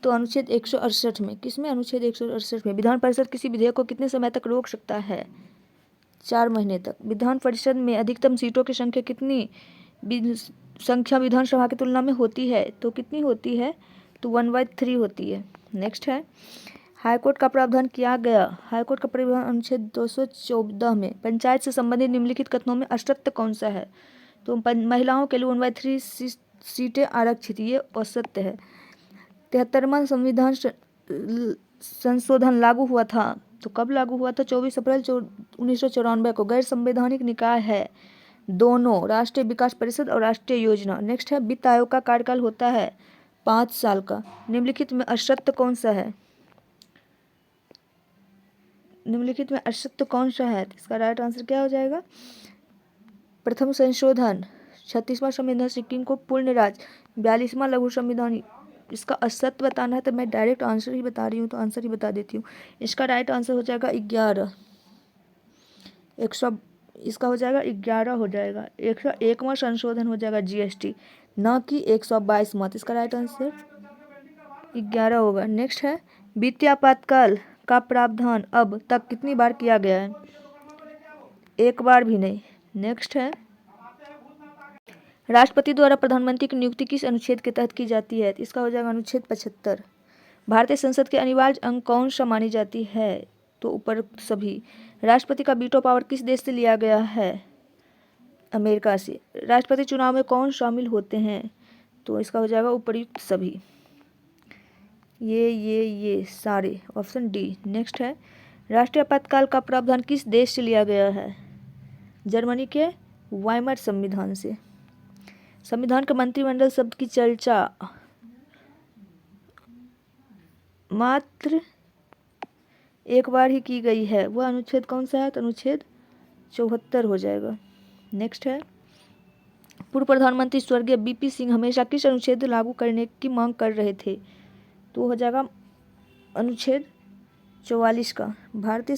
A: तो अनुच्छेद 168 में। किसमें? अनुच्छेद 168 में। विधान परिषद किसी विधेयक को कितने समय तक रोक सकता है? 4 महीने तक। विधान परिषद में अधिकतम सीटों की संख्या कितनी विधानसभा की तुलना में होती है? तो कितनी होती है? तो 1/3 होती है। नेक्स्ट है हाईकोर्ट का प्रावधान किया गया हाईकोर्ट का प्रावधान अनुच्छेद 214 में। पंचायत से संबंधित निम्नलिखित कथनों में असत्य कौन सा है? तो महिलाओं के लिए 1/3 सीटें आरक्षित, ये असत्य है। 73वां संविधान संशोधन लागू हुआ था तो कब लागू हुआ था? 24 अप्रैल 1994 को। गैर संवैधानिक निकाय है दोनों, राष्ट्रीय विकास परिषद और राष्ट्रीय योजना। नेक्स्ट है वित्त आयोग का कार्यकाल होता है 5 साल का। निम्नलिखित में असत्य कौन सा है? इसका राइट आंसर क्या हो जाएगा? प्रथम संशोधन 36वां संविधान सिक्किम को पूर्ण राज्य, 42वां लघु संविधान। इसका असत्य बताना है तो मैं डायरेक्ट आंसर ही बता रही हूँ तो आंसर ही बता देती हूँ। इसका राइट आंसर हो जाएगा 11। इसका हो जाएगा 11 हो जाएगा। 101वां संशोधन हो जाएगा जीएसटी, ना कि 122 मत। इसका राइट आंसर 11 होगा। नेक्स्ट है वित्तीय आपातकाल का प्रावधान अब तक कितनी बार किया गया है? 1 बार भी नहीं। नेक्स्ट है राष्ट्रपति द्वारा प्रधानमंत्री की नियुक्ति किस अनुच्छेद के तहत की जाती है? इसका हो जाएगा अनुच्छेद 75। भारतीय संसद के अनिवार्य अंग कौन सा मानी जाती है? तो उपरोक्त सभी। राष्ट्रपति का वीटो पावर किस देश से लिया गया है? अमेरिका से। राष्ट्रपति चुनाव में कौन शामिल होते हैं? तो इसका हो जाएगा उपयुक्त सभी, ये सारे, ऑप्शन डी। नेक्स्ट है राष्ट्रीय आपातकाल का प्रावधान किस देश से लिया गया है? जर्मनी के वाइमर संविधान से। संविधान का मंत्रिमंडल शब्द की चर्चा मात्र एक बार ही की गई है, वह अनुच्छेद कौन सा है? तो अनुच्छेद 74 हो जाएगा। नेक्स्ट है, पूर्व प्रधानमंत्री स्वर्गीय बीपी सिंह हमेशा किस अनुच्छेद लागू करने की मांग कर रहे थे? तो हो जाएगा अनुच्छेद 44 का। भारतीय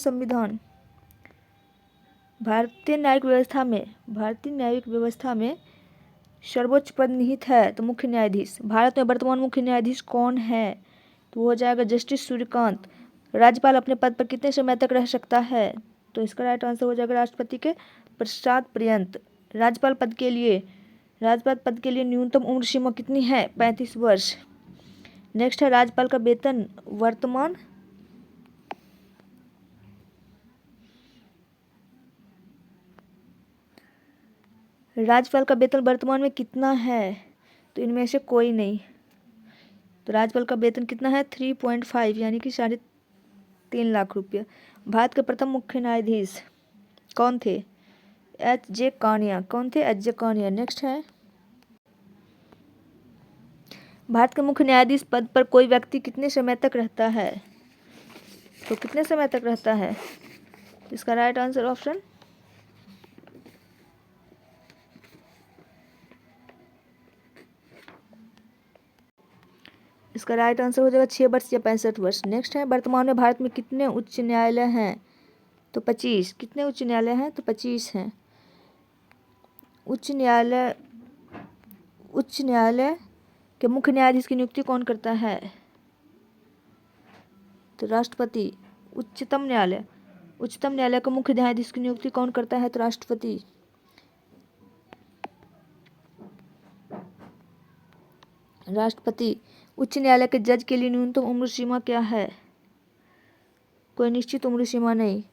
A: न्यायिक व्यवस्था में सर्वोच्च पद निहित है तो मुख्य न्यायाधीश। भारत में वर्तमान मुख्य न्यायाधीश कौन है? तो हो जाएगा जस्टिस सूर्यकांत। राज्यपाल अपने पद पर कितने समय तक रह सकता है? तो इसका राइट आंसर हो जाएगा राष्ट्रपति के पश्चात पर्यंत। राज्यपाल पद के लिए न्यूनतम उम्र सीमा कितनी है? 35 वर्ष। नेक्स्ट है, राज्यपाल का वेतन वर्तमान में कितना है? तो इनमें से कोई नहीं। तो राज्यपाल का वेतन कितना है? 3.5 यानी कि 3.5 लाख रुपया। भारत के प्रथम मुख्य न्यायाधीश कौन थे? एच.जे. कानिया। कौन थे? एच.जे. कानिया। नेक्स्ट है, भारत के मुख्य न्यायाधीश पद पर कोई व्यक्ति कितने समय तक रहता है? तो कितने समय तक रहता है? इसका राइट आंसर ऑप्शन इसका राइट आंसर हो जाएगा 6 वर्ष या 65 वर्ष। नेक्स्ट है, वर्तमान में भारत में कितने उच्च न्यायालय हैं? तो 25। कितने उच्च न्यायालय हैं? तो 25 हैं। उच्च न्यायालय के मुख्य न्यायाधीश की नियुक्ति कौन करता है? तो राष्ट्रपति। उच्चतम न्यायालय के मुख्य न्यायाधीश की नियुक्ति कौन करता है? तो राष्ट्रपति। उच्च न्यायालय के जज के लिए न्यूनतम उम्र सीमा क्या है? कोई निश्चित उम्र सीमा नहीं।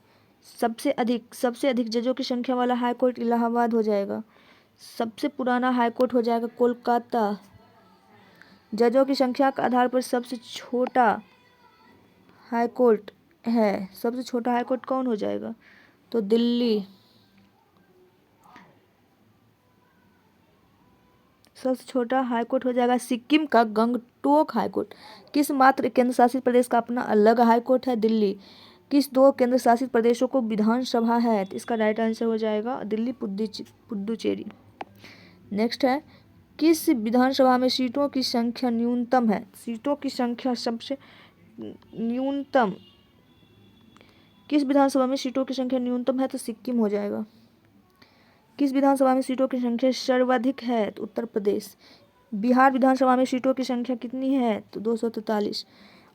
A: सबसे अधिक जजों की संख्या वाला हाई कोर्ट इलाहाबाद हो जाएगा। सबसे पुराना हाई कोर्ट हो जाएगा कोलकाता। जजों की संख्या के आधार पर सबसे छोटा हाई कोर्ट कौन हो जाएगा? तो दिल्ली। सबसे छोटा हाई कोर्ट हो जाएगा सिक्किम का गंगटोक हाई कोर्ट। किस मात्र केंद्र शासित प्रदेश का अपना अलग हाई कोर्ट है? दिल्ली। किस 2 केंद्र शासित प्रदेशों को विधानसभा है? तो इसका राइट आंसर हो जाएगा दिल्ली पुडुचेरी। नेक्स्ट है, किस विधानसभा में सीटों की संख्या न्यूनतम है? सीटों की संख्या सबसे न्यूनतम किस विधानसभा में सीटों की संख्या न्यूनतम है? तो सिक्किम हो जाएगा। किस विधानसभा में सीटों की संख्या सर्वाधिक है? तो उत्तर प्रदेश। बिहार विधानसभा में सीटों की संख्या कितनी है? तो 243।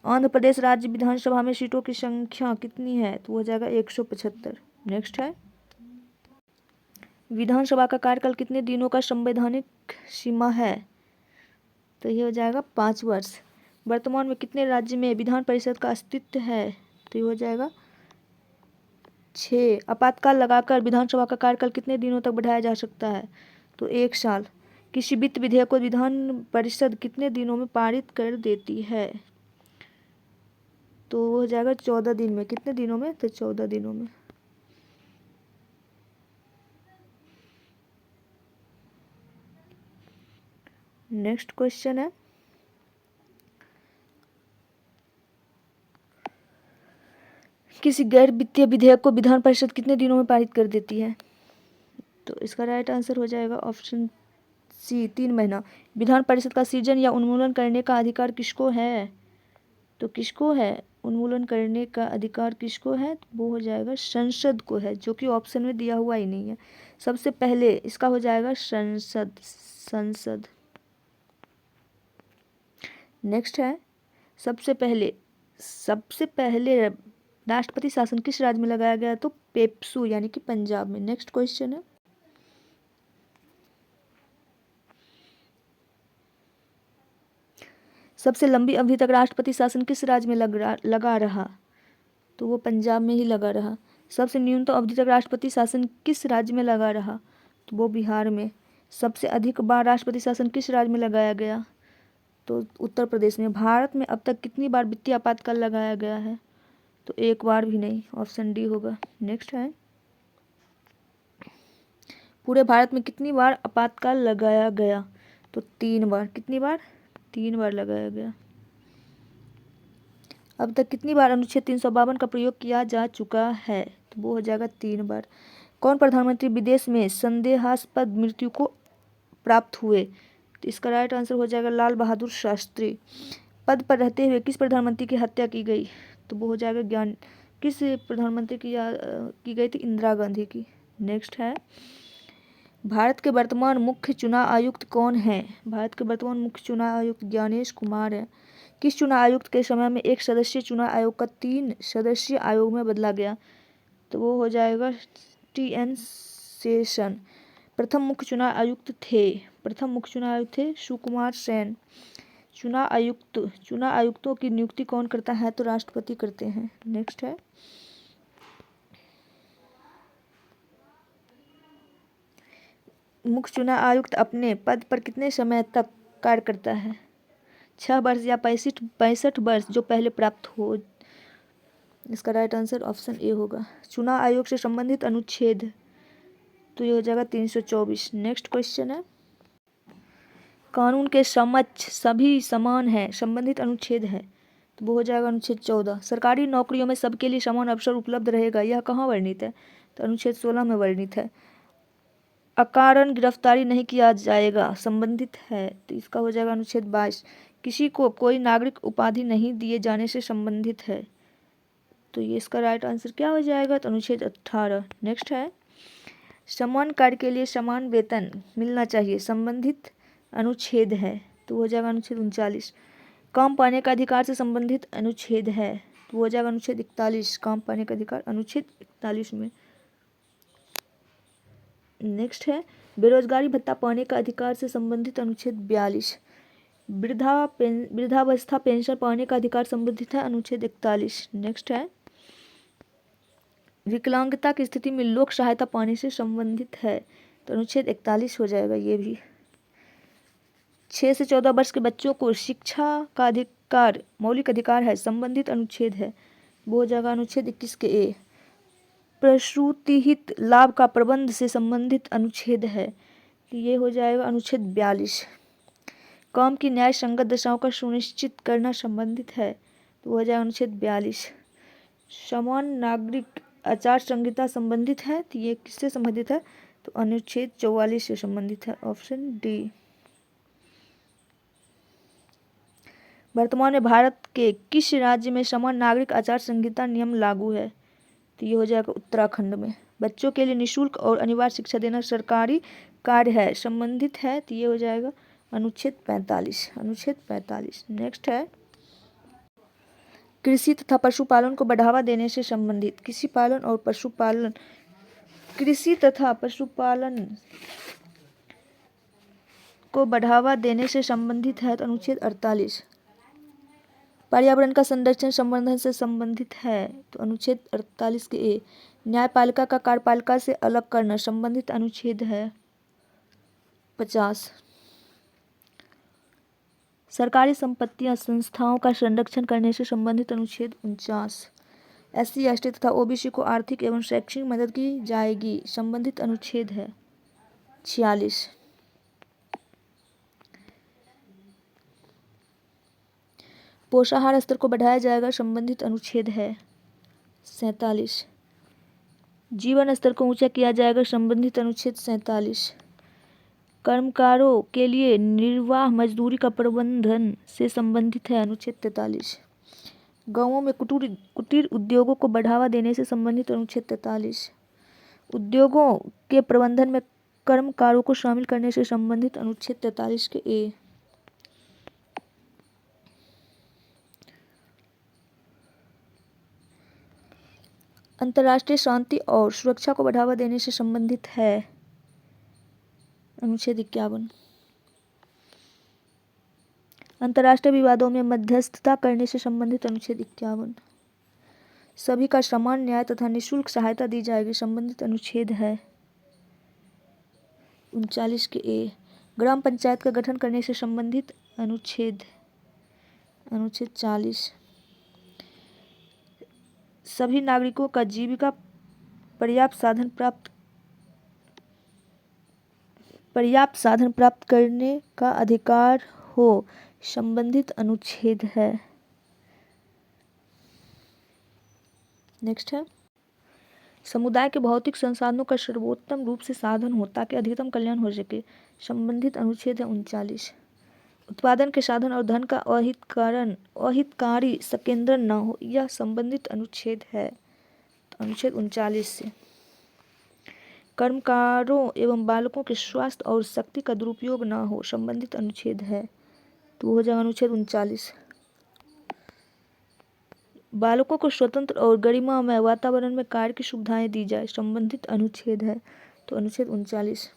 A: आंध्र प्रदेश राज्य विधानसभा में सीटों की संख्या कितनी है? तो हो जाएगा 175। नेक्स्ट है, विधानसभा का कार्यकाल कितने दिनों का संवैधानिक सीमा है? तो ये हो जाएगा 5 वर्ष। वर्तमान में कितने राज्य में विधान परिषद का अस्तित्व है? तो ये हो जाएगा 6। आपातकाल लगाकर विधानसभा का कार्यकाल कितने दिनों तक बढ़ाया जा सकता है? तो 1 साल। किसी वित्त विधेयक को विधान परिषद कितने दिनों में पारित कर देती है? तो हो जाएगा 14 दिन में। कितने दिनों में? तो 14 दिनों में। नेक्स्ट क्वेश्चन है, किसी गैर वित्तीय विधेयक को विधान परिषद कितने दिनों में पारित कर देती है? तो इसका राइट आंसर हो जाएगा ऑप्शन सी, 3 महीना। विधान परिषद का सृजन या उन्मूलन करने का अधिकार किसको है? तो किसको है उन्मूलन करने का अधिकार? किसको है? तो वो हो जाएगा संसद को है, जो कि ऑप्शन में दिया हुआ ही नहीं है। सबसे पहले इसका हो जाएगा संसद। नेक्स्ट है, सबसे पहले राष्ट्रपति शासन किस राज्य में लगाया गया? तो पेप्सू यानी कि पंजाब में। नेक्स्ट क्वेश्चन है, सबसे लंबी अवधि तक राष्ट्रपति शासन किस राज्य में लगा रहा? तो वो पंजाब में ही लगा रहा। सबसे न्यूनतम अवधि तक राष्ट्रपति शासन किस राज्य में लगा रहा? तो वो बिहार में। सबसे अधिक बार राष्ट्रपति शासन किस राज्य में लगाया गया? तो उत्तर प्रदेश में। भारत में अब तक कितनी बार वित्तीय आपातकाल लगाया गया है? तो 1 बार भी नहीं। ऑप्शन डी होगा। नेक्स्ट है, पूरे भारत में कितनी बार आपातकाल लगाया गया? तो 3 बार। कितनी बार? 3 बार लगाया गया। अब तक कितनी बार अनुच्छेद 352 का प्रयोग किया जा चुका है? तो वो हो जाएगा 3 बार। कौन प्रधानमंत्री विदेश में संदेहास्पद मृत्यु को प्राप्त हुए? तो इसका राइट आंसर हो जाएगा लाल बहादुर शास्त्री। पद पर रहते हुए किस प्रधानमंत्री की हत्या की गई? तो वो हो जाएगा किस प्रधानमंत्री की गई थी? इंदिरा गांधी की। नेक्स्ट है, भारत के वर्तमान मुख्य चुनाव आयुक्त कौन है? भारत के वर्तमान मुख्य चुनाव आयुक्त ज्ञानेश कुमार है। किस चुनाव आयुक्त के समय में एक सदस्यीय चुनाव आयोग का 3 सदस्यीय आयोग में बदला गया? तो वो हो जाएगा TN शेषन। प्रथम मुख्य चुनाव आयुक्त थे सुकुमार सेन। चुनाव आयुक्तों की नियुक्ति कौन करता है? तो राष्ट्रपति करते हैं। नेक्स्ट है, मुख्य चुनाव आयुक्त अपने पद पर कितने समय तक कार्य करता है? 6 वर्ष या 65 वर्ष, जो पहले प्राप्त हो। इसका राइट आंसर ऑप्शन ए होगा। चुनाव आयोग से संबंधित अनुच्छेद, तो ये हो जाएगा 324। नेक्स्ट क्वेश्चन है, कानून के समक्ष सभी समान है, संबंधित अनुच्छेद है। तो वो हो जाएगा अनुच्छेद 14। सरकारी नौकरियों में सबके लिए समान अवसर उपलब्ध रहेगा, यह कहाँ वर्णित है? तो अनुच्छेद 16 में वर्णित है। अकारण गिरफ्तारी नहीं किया जाएगा, संबंधित है। तो इसका हो जाएगा अनुच्छेद 22। किसी को कोई नागरिक उपाधि नहीं दिए जाने से संबंधित है। तो ये इसका राइट आंसर क्या हो जाएगा? तो अनुच्छेद 18। नेक्स्ट है, समान कार्य के लिए समान वेतन मिलना चाहिए, संबंधित अनुच्छेद है। तो हो जाएगा अनुच्छेद 39। काम पाने का अधिकार से संबंधित अनुच्छेद है। तो हो जाएगा अनुच्छेद 41। काम पाने का अधिकार अनुच्छेद 41 में। नेक्स्ट है, बेरोजगारी भत्ता पाने का अधिकार से संबंधित अनुच्छेद 42। वृद्धावस्था पेंशन पाने का अधिकार संबंधित है अनुच्छेद 41। नेक्स्ट है, विकलांगता की स्थिति में लोक सहायता पाने से संबंधित है। तो अनुच्छेद 41 हो जाएगा ये भी। 6 से 14 वर्ष के बच्चों को शिक्षा का अधिकार मौलिक अधिकार है, संबंधित अनुच्छेद है। वो हो जाएगा अनुच्छेद 21 के ए। प्रसूतिहित लाभ का प्रबंध से संबंधित अनुच्छेद है। ये हो जाएगा अनुच्छेद 42। काम की न्याय संगत दशाओं का सुनिश्चित करना संबंधित है। तो हो जाएगा अनुच्छेद 42। समान नागरिक आचार संहिता संबंधित है। तो ये किससे संबंधित है? तो अनुच्छेद 44 से संबंधित है, ऑप्शन डी। वर्तमान में भारत के किस राज्य में समान नागरिक आचार संहिता नियम लागू है? तो ये हो जाएगा उत्तराखंड में। बच्चों के लिए निःशुल्क और अनिवार्य शिक्षा देना सरकारी कार्य है, संबंधित है। तो ये हो जाएगा अनुच्छेद 45। अनुच्छेद 45। नेक्स्ट है, कृषि तथा पशुपालन को बढ़ावा देने से संबंधित। कृषि तथा पशुपालन को बढ़ावा देने से संबंधित है। तो अनुच्छेद 48। पर्यावरण का संरक्षण संवर्धन से संबंधित है। तो अनुच्छेद 48 के ए। न्यायपालिका का कार्यपालिका से अलग करना, संबंधित अनुच्छेद है 50। सरकारी संपत्तियां संस्थाओं का संरक्षण करने से संबंधित अनुच्छेद 49। SC ST तथा OBC को आर्थिक एवं शैक्षणिक मदद की जाएगी, संबंधित अनुच्छेद है 46। पोषाहार स्तर को बढ़ाया जाएगा, संबंधित अनुच्छेद है 47। जीवन स्तर को ऊंचा किया जाएगा, संबंधित अनुच्छेद 47। कर्मकारों के लिए निर्वाह मजदूरी का प्रबंधन से संबंधित है अनुच्छेद 43। गांवों में कुटीर उद्योगों को बढ़ावा देने से संबंधित अनुच्छेद 43। उद्योगों के प्रबंधन में कर्मकारों को शामिल करने से संबंधित अनुच्छेद 43 के ए। अंतर्राष्ट्रीय शांति और सुरक्षा को बढ़ावा देने से संबंधित है अनुच्छेद 51। अंतर्राष्ट्रीय विवादों में मध्यस्थता करने से संबंधित अनुच्छेद 51। सभी का समान न्याय तथा निःशुल्क सहायता दी जाएगी, संबंधित अनुच्छेद है 39 के ए। ग्राम पंचायत का गठन करने से संबंधित अनुच्छेद 40। सभी नागरिकों का जीविका पर्याप्त साधन प्राप्त पर्याप्त साधन प्राप्त करने का अधिकार हो संबंधित अनुच्छेद है। नेक्स्ट है, समुदाय के भौतिक संसाधनों का सर्वोत्तम रूप से साधन हो ताकि अधिकतम कल्याण हो सके संबंधित अनुच्छेद है 39। उत्पादन के साधन और धन का अहितकारी संकेंद्रण न हो यह संबंधित अनुच्छेद है, तो अनुच्छेद 39 से। कर्मकारों एवं बालकों के स्वास्थ्य और शक्ति का दुरुपयोग न हो संबंधित अनुच्छेद है, तो हो जाएगा अनुच्छेद 39। बालकों को स्वतंत्र और गरिमामय वातावरण में कार्य की सुविधाएं दी जाए संबंधित अनुच्छेद है, तो अनुच्छेद 39।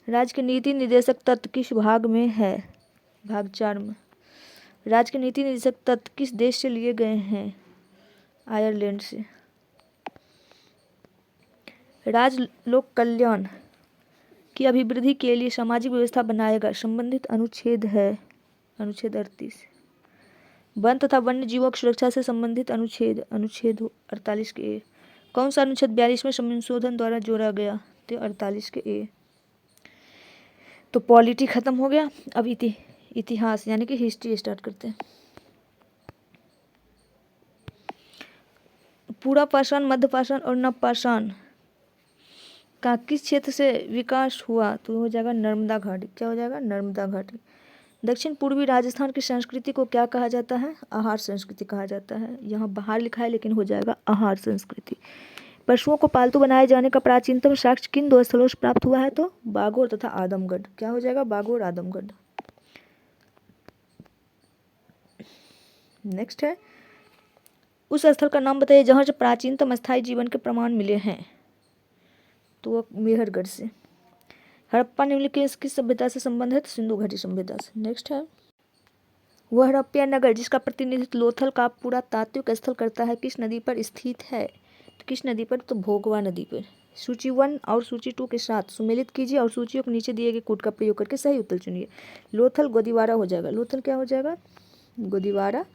A: राज्य के नीति निर्देशक तत्व किस भाग में है? भाग 4 में। राज्य के नीति निर्देशक तत्व किस देश से लिए गए हैं? आयरलैंड से। राज्य लोक कल्याण की अभिवृद्धि के लिए सामाजिक व्यवस्था बनाएगा संबंधित अनुच्छेद है, अनुच्छेद 38। वन तथा वन्य जीवों की सुरक्षा से संबंधित अनुच्छेद, अनुच्छेद 48 के ए। कौन सा अनुच्छेद 42वें संशोधन द्वारा जोड़ा गया? तो 48 के ए। तो पॉलिटी खत्म हो गया, अब इतिहास यानी कि हिस्ट्री स्टार्ट करते हैं। पूरा पाषाण, मध्य पाषाण और नव पाषाण का किस क्षेत्र से विकास हुआ? तो हो जाएगा नर्मदा घाटी। क्या हो जाएगा? नर्मदा घाटी। दक्षिण पूर्वी राजस्थान की संस्कृति को क्या कहा जाता है? आहार संस्कृति कहा जाता है। यहाँ बाहर लिखा है लेकिन हो जाएगा आहार संस्कृति। पशुओं को पालतू बनाए जाने का प्राचीनतम साक्ष्य किन दो स्थलों से प्राप्त हुआ है? तो बागोर तथा आदमगढ़। क्या हो जाएगा? बागोर, आदमगढ़। नेक्स्ट है, उस स्थल का नाम बताइए जहाँ से प्राचीनतम स्थायी जीवन के प्रमाण मिले हैं। तो वो मेहरगढ़ से। हड़प्पा निम्नलिखित किस सभ्यता से संबंध है? तो सिंधु घाटी सभ्यता से। नेक्स्ट है, वह हड़प्पा नगर जिसका प्रतिनिधित्व लोथल का पुरातात्विक स्थल करता है किस नदी पर स्थित है? तो किस नदी पर? तो भोगवा नदी पर। सूची 1 और सूची 2 के साथ सुमेलित कीजिए और सूचियों के नीचे दिए गए कोड का प्रयोग करके सही उत्तर चुनिए। लोथल गोदीवारा हो जाएगा। लोथल क्या हो जाएगा? गोदीवारा।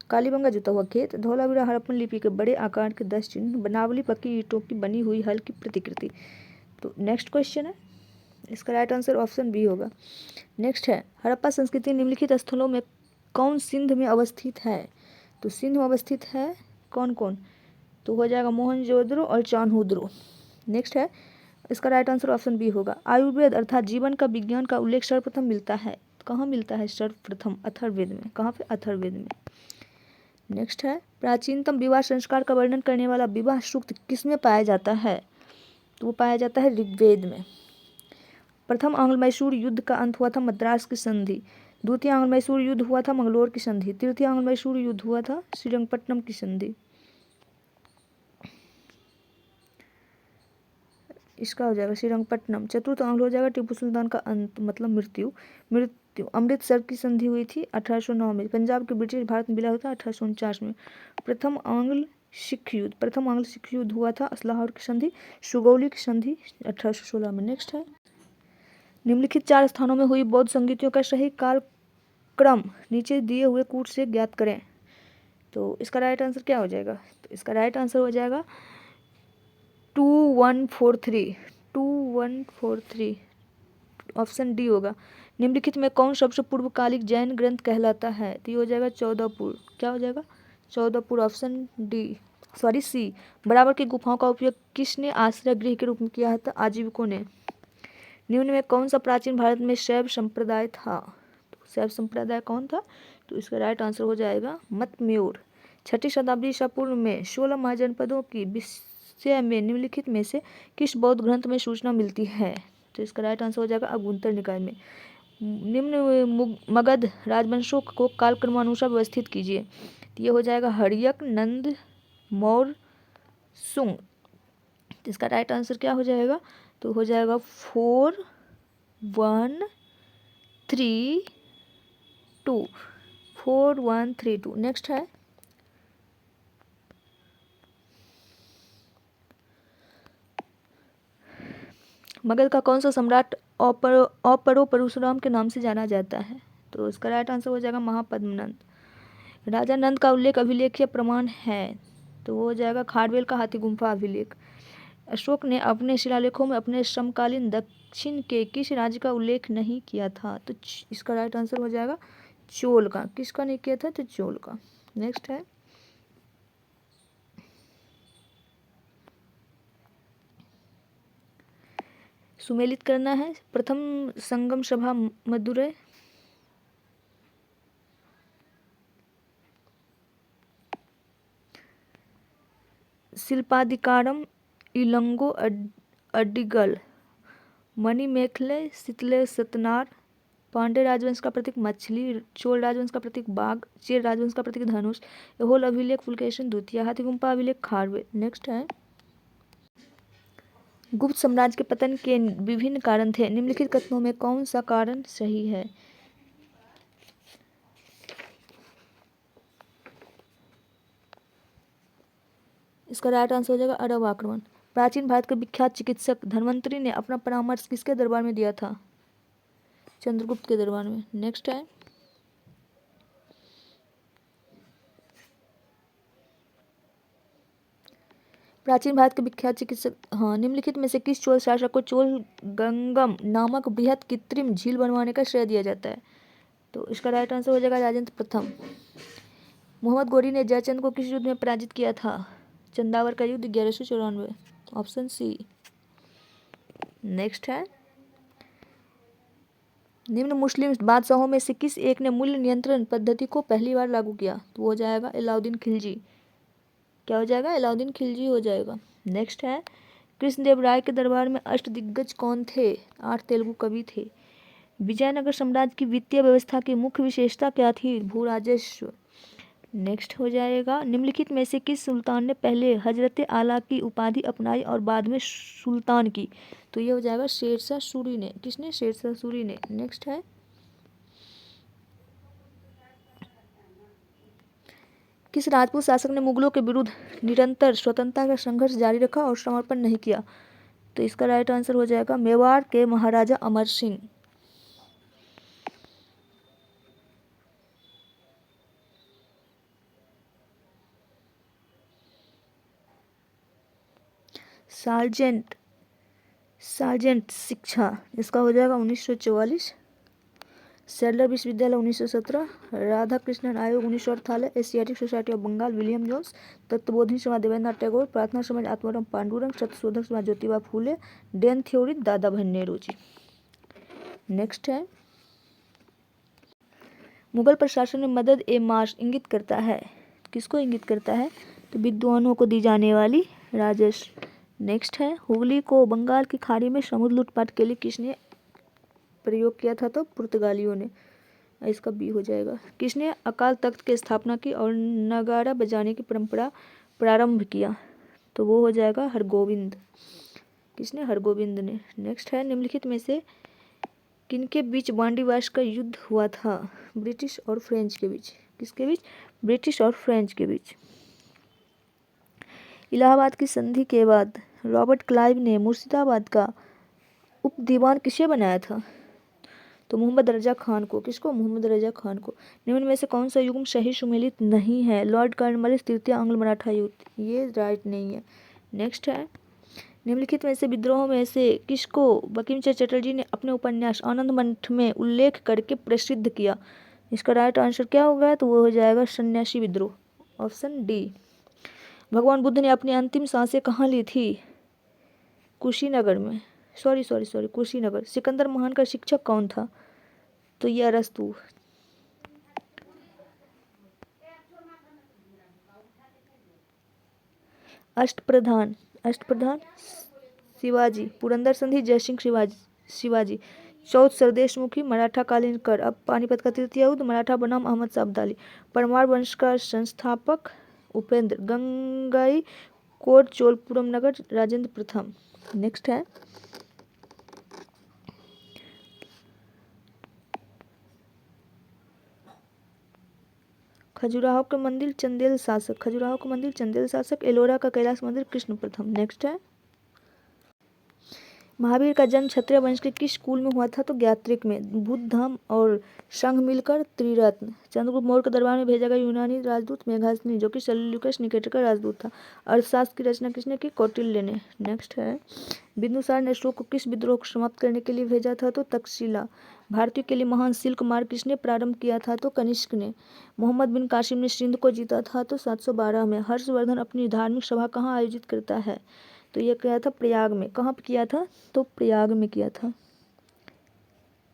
A: कालीबंगा जुता हुआ खेत। धौलावीरा हड़प्पन लिपि के बड़े आकार के 10 चिन्ह। बनावली पक्की ईंटों की बनी हुई हल की प्रतिकृति। तो नेक्स्ट क्वेश्चन है, इसका राइट आंसर ऑप्शन बी होगा। नेक्स्ट है, हड़प्पा संस्कृति निम्नलिखित स्थलों में कौन सिंध में अवस्थित है? तो सिंध में अवस्थित है कौन कौन? तो हो जाएगा मोहनजोदड़ो और चान्होदरो। नेक्स्ट है, इसका राइट आंसर ऑप्शन बी होगा। आयुर्वेद अर्थात जीवन का विज्ञान का उल्लेख सर्वप्रथम मिलता है, कहाँ मिलता है? सर्वप्रथम अथर्ववेद में। कहाँ पे? अथर्ववेद में। नेक्स्ट है, प्राचीनतम विवाह संस्कार का वर्णन करने वाला विवाह सूक्त किसमें पाया जाता है? तो वो पाया जाता है ऋग्वेद में। प्रथम आंग्ल मैसूर युद्ध का अंत हुआ था मद्रास की संधि। द्वितीय आंग्ल मैसूर युद्ध हुआ था मंगलोर की संधि। तृतीय आंग्ल मैसूर युद्ध हुआ था श्रीरंगपट्टनम की संधि। इसका हो जाएगा श्रीरंगपट्टनम। चतुर्थ आंग्ल हो जाएगा टीपू सुल्तान का अंत मतलब मृत्यु। अमृतसर की संधि हुई थी 1809 में। पंजाब के ब्रिटिश भारत में विलय हुआ था 1849 में। प्रथम आंग्ल सिख युद्ध हुआ था लाहौर की संधि। सुगौली की संधि 1816 में। नेक्स्ट है, निम्नलिखित 4 स्थानों में हुई बौद्ध संगीतियों का सही कालक्रम नीचे दिए हुए कूट से ज्ञात करें। तो इसका राइट आंसर क्या हो जाएगा? तो इसका राइट आंसर हो जाएगा 2143 ऑप्शन डी होगा। निम्नलिखित में कौन सबसे पूर्वकालिक जैन ग्रंथ कहलाता है? तो ये हो जाएगा चौदहपुर। क्या हो जाएगा? चौदहपुर। Option C. बराबर की गुफाओं का उपयोग किसने आश्रय गृह के रूप में किया था? आजीविकों ने। निम्न में कौन सा प्राचीन भारत में शैव संप्रदाय था? तो शैव संप्रदाय कौन था? तो इसका राइट आंसर हो जाएगा मतम्योर। 6ठी शताब्दी ईसा पूर्व में 16 महाजनपदों की विषय में निम्नलिखित में से किस बौद्ध ग्रंथ में सूचना मिलती है? तो इसका राइट आंसर हो जाएगा अगुंतर निकाय में। निम्न मगध राजवंशों को कालक्रमानुसार व्यवस्थित कीजिए। तो ये हो जाएगा हर्यक, नंद, मौर्य, सुंग। तो इसका राइट आंसर क्या हो जाएगा? तो हो जाएगा 4 1 3 2 4 1 3 2। नेक्स्ट है, मगध का कौन सा सम्राट अपरो परशुराम के नाम से जाना जाता है? तो इसका राइट आंसर हो जाएगा महापद्मनंद। राजा नंद का उल्लेख अभिलेखीय प्रमाण है, तो वो हो जाएगा खारवेल का हाथी गुम्फा अभिलेख। अशोक ने अपने शिलालेखों में अपने समकालीन दक्षिण के किस राज्य का उल्लेख नहीं किया था? तो इसका राइट आंसर हो जाएगा चोल का। किसका नहीं किया था? तो चोल का। नेक्स्ट है, सुमेलित करना है। प्रथम संगम सभा मदुरै, शिल्पाधिकारम इलंगो अडिगल, मणिमेखले सितले सतनार, पांड्य राजवंश का प्रतीक मछली, चोल राजवंश का प्रतीक बाघ, चेर राजवंश का प्रतीक धनुष, एहोल अभिलेख पुलकेशिन द्वितीय, हाथीगुम्फा अभिलेख खारवे। नेक्स्ट है, गुप्त साम्राज्य के पतन के विभिन्न कारण थे, निम्नलिखित कथनों में कौन सा कारण सही है? इसका राइट आंसर हो जाएगा अरब आक्रमण। प्राचीन भारत के विख्यात चिकित्सक धन्वंतरि ने अपना परामर्श किसके दरबार में दिया था? चंद्रगुप्त के दरबार में। नेक्स्ट है, प्राचीन भारत के विख्यात चिकित्सक, हाँ, निम्नलिखित में से किस चोल शासक को चोल गंगम नामक बृहद कृत्रिम झील बनवाने का श्रेय दिया जाता है? तो इसका राइट आंसर हो जाएगा राजेंद्र प्रथम। मोहम्मद गौरी ने जयचंद को किस युद्ध में पराजित किया था? चंदावर का युद्ध 1194, ऑप्शन सी। नेक्स्ट है, निम्न मुस्लिम बादशाहों में से किस एक ने मूल्य नियंत्रण पद्धति को पहली बार लागू किया? तो वो हो जाएगा अलाउद्दीन खिलजी। क्या हो जाएगा? अलाउद्दीन खिलजी हो जाएगा। नेक्स्ट है, कृष्णदेव राय के दरबार में अष्टदिग्गज कौन थे? 8 तेलुगु कवि थे। विजयनगर साम्राज्य की वित्तीय व्यवस्था की मुख्य विशेषता क्या थी? भू राजस्व। नेक्स्ट हो जाएगा, निम्नलिखित में से किस सुल्तान ने पहले हजरत आला की उपाधि अपनाई और बाद में सुल्तान की? तो ये हो जाएगा शेरशाह सूरी ने। किसने? शेरशाह सूरी ने। नेक्स्ट है, किस राजपूत शासक ने मुगलों के विरुद्ध निरंतर स्वतंत्रता का संघर्ष जारी रखा और समर्पण नहीं किया? तो इसका राइट आंसर हो जाएगा मेवाड़ के महाराजा अमर सिंह। सार्जेंट शिक्षा, इसका हो जाएगा 1944। सैडलर विश्वविद्यालय 1917, राधा कृष्णन आयोग 1948, Asiatic Society of Bengal William Jones, Tattvabodhini Samaj Debendranath Tagore, प्रार्थना समाज आत्माराम पांडुरंग, सत्यशोधक समाज ज्योतिबा फूले, डेन थ्योरी दादा भाई नेहरू जी। नेक्स्ट है, मुगल प्रशासन में मदद ए मार्श इंगित करता है, किसको इंगित करता है? तो विद्वानों को दी जाने वाली राजस्व। नेक्स्ट है, हुगली को बंगाल की खाड़ी में समुद्र लूटपाट के लिए किसने प्रयोग किया था? तो पुर्तगालियों ने। इसका बी हो जाएगा। किसने अकाल तख्त की स्थापना की और नगाड़ा बजाने की परंपरा प्रारंभ किया? तो वो हो जाएगा हरगोविंद। किसने? हरगोविंद ने। नेक्स्ट है, निम्नलिखित में से किनके बीच बांडीवास का युद्ध हुआ था? ब्रिटिश और फ्रेंच के बीच। किसके बीच? ब्रिटिश और फ्रेंच के बीच। इलाहाबाद की संधि के बाद रॉबर्ट क्लाइव ने मुर्शिदाबाद का उप दीवान किसे बनाया था? तो मोहम्मद रजा खान को। किसको? मोहम्मद रजा खान को। निम्न में से कौन सा युग्म सही सुमेलित नहीं है? लॉर्ड कॉर्नवालिस तृतीय आंग्ल मराठा युद्ध, ये राइट नहीं है। नेक्स्ट है, निम्नलिखित में से विद्रोह में से किसको बंकिम चंद्र चटर्जी ने अपने उपन्यास आनंद मठ में उल्लेख करके प्रसिद्ध किया? इसका राइट आंसर क्या होगा? तो वो हो जाएगा सन्यासी विद्रोह, ऑप्शन डी। भगवान बुद्ध ने अपनी अंतिम सांसें कहाँ ली थी? कुशीनगर में। सॉरी कुशीनगर। सिकंदर महान का शिक्षक कौन था? तो ये अरस्तु। अष्टप्रधान शिवाजी, पुरंदर संधि जयसिंह शिवाजी, चौथ सरदेशमुखी, मराठा कालीन कर। अब पानीपत का तृतीय युद्ध, मराठा बनाम अहमद शाह अब्दाली, परमार वंश का संस्थापक उपेंद्र, गंगाई कोट चोलपुरम नगर, राजेंद्र प्रथम। नेक्स्ट है, खजुराहो का मंदिर चंदेल शासक, एलोरा का कैलाश मंदिर कृष्ण प्रथम। नेक्स्ट है, महावीर का जन्म क्षत्रिय वंश के किस कुल में हुआ था? तो ज्ञात्रिक में। बुद्ध धम्म और संघ मिलकर त्रिरत्न। चंद्रगुप्त मौर्य के दरबार में भेजा गया यूनानी राजदूत मेघासनी, जो कि सेल्यूकस निकेटर का राजदूत था। अर्थशास्त्र की रचना किसने की? कौटिल्य ने। नेक्स्ट है, बिंदुसार ने अशोक को किस विद्रोह को समाप्त करने के लिए भेजा था? तो तक्षशिला। भारतीयों के लिए महान सिल्क मार्ग किसने प्रारंभ किया था? तो कनिष्क ने। मोहम्मद बिन कासिम ने सिंध को जीता था? तो 712 में। हर्षवर्धन अपनी धार्मिक सभा कहाँ आयोजित करता है? तो ये किया था प्रयाग में। कहाँ पे किया था? तो प्रयाग में किया था।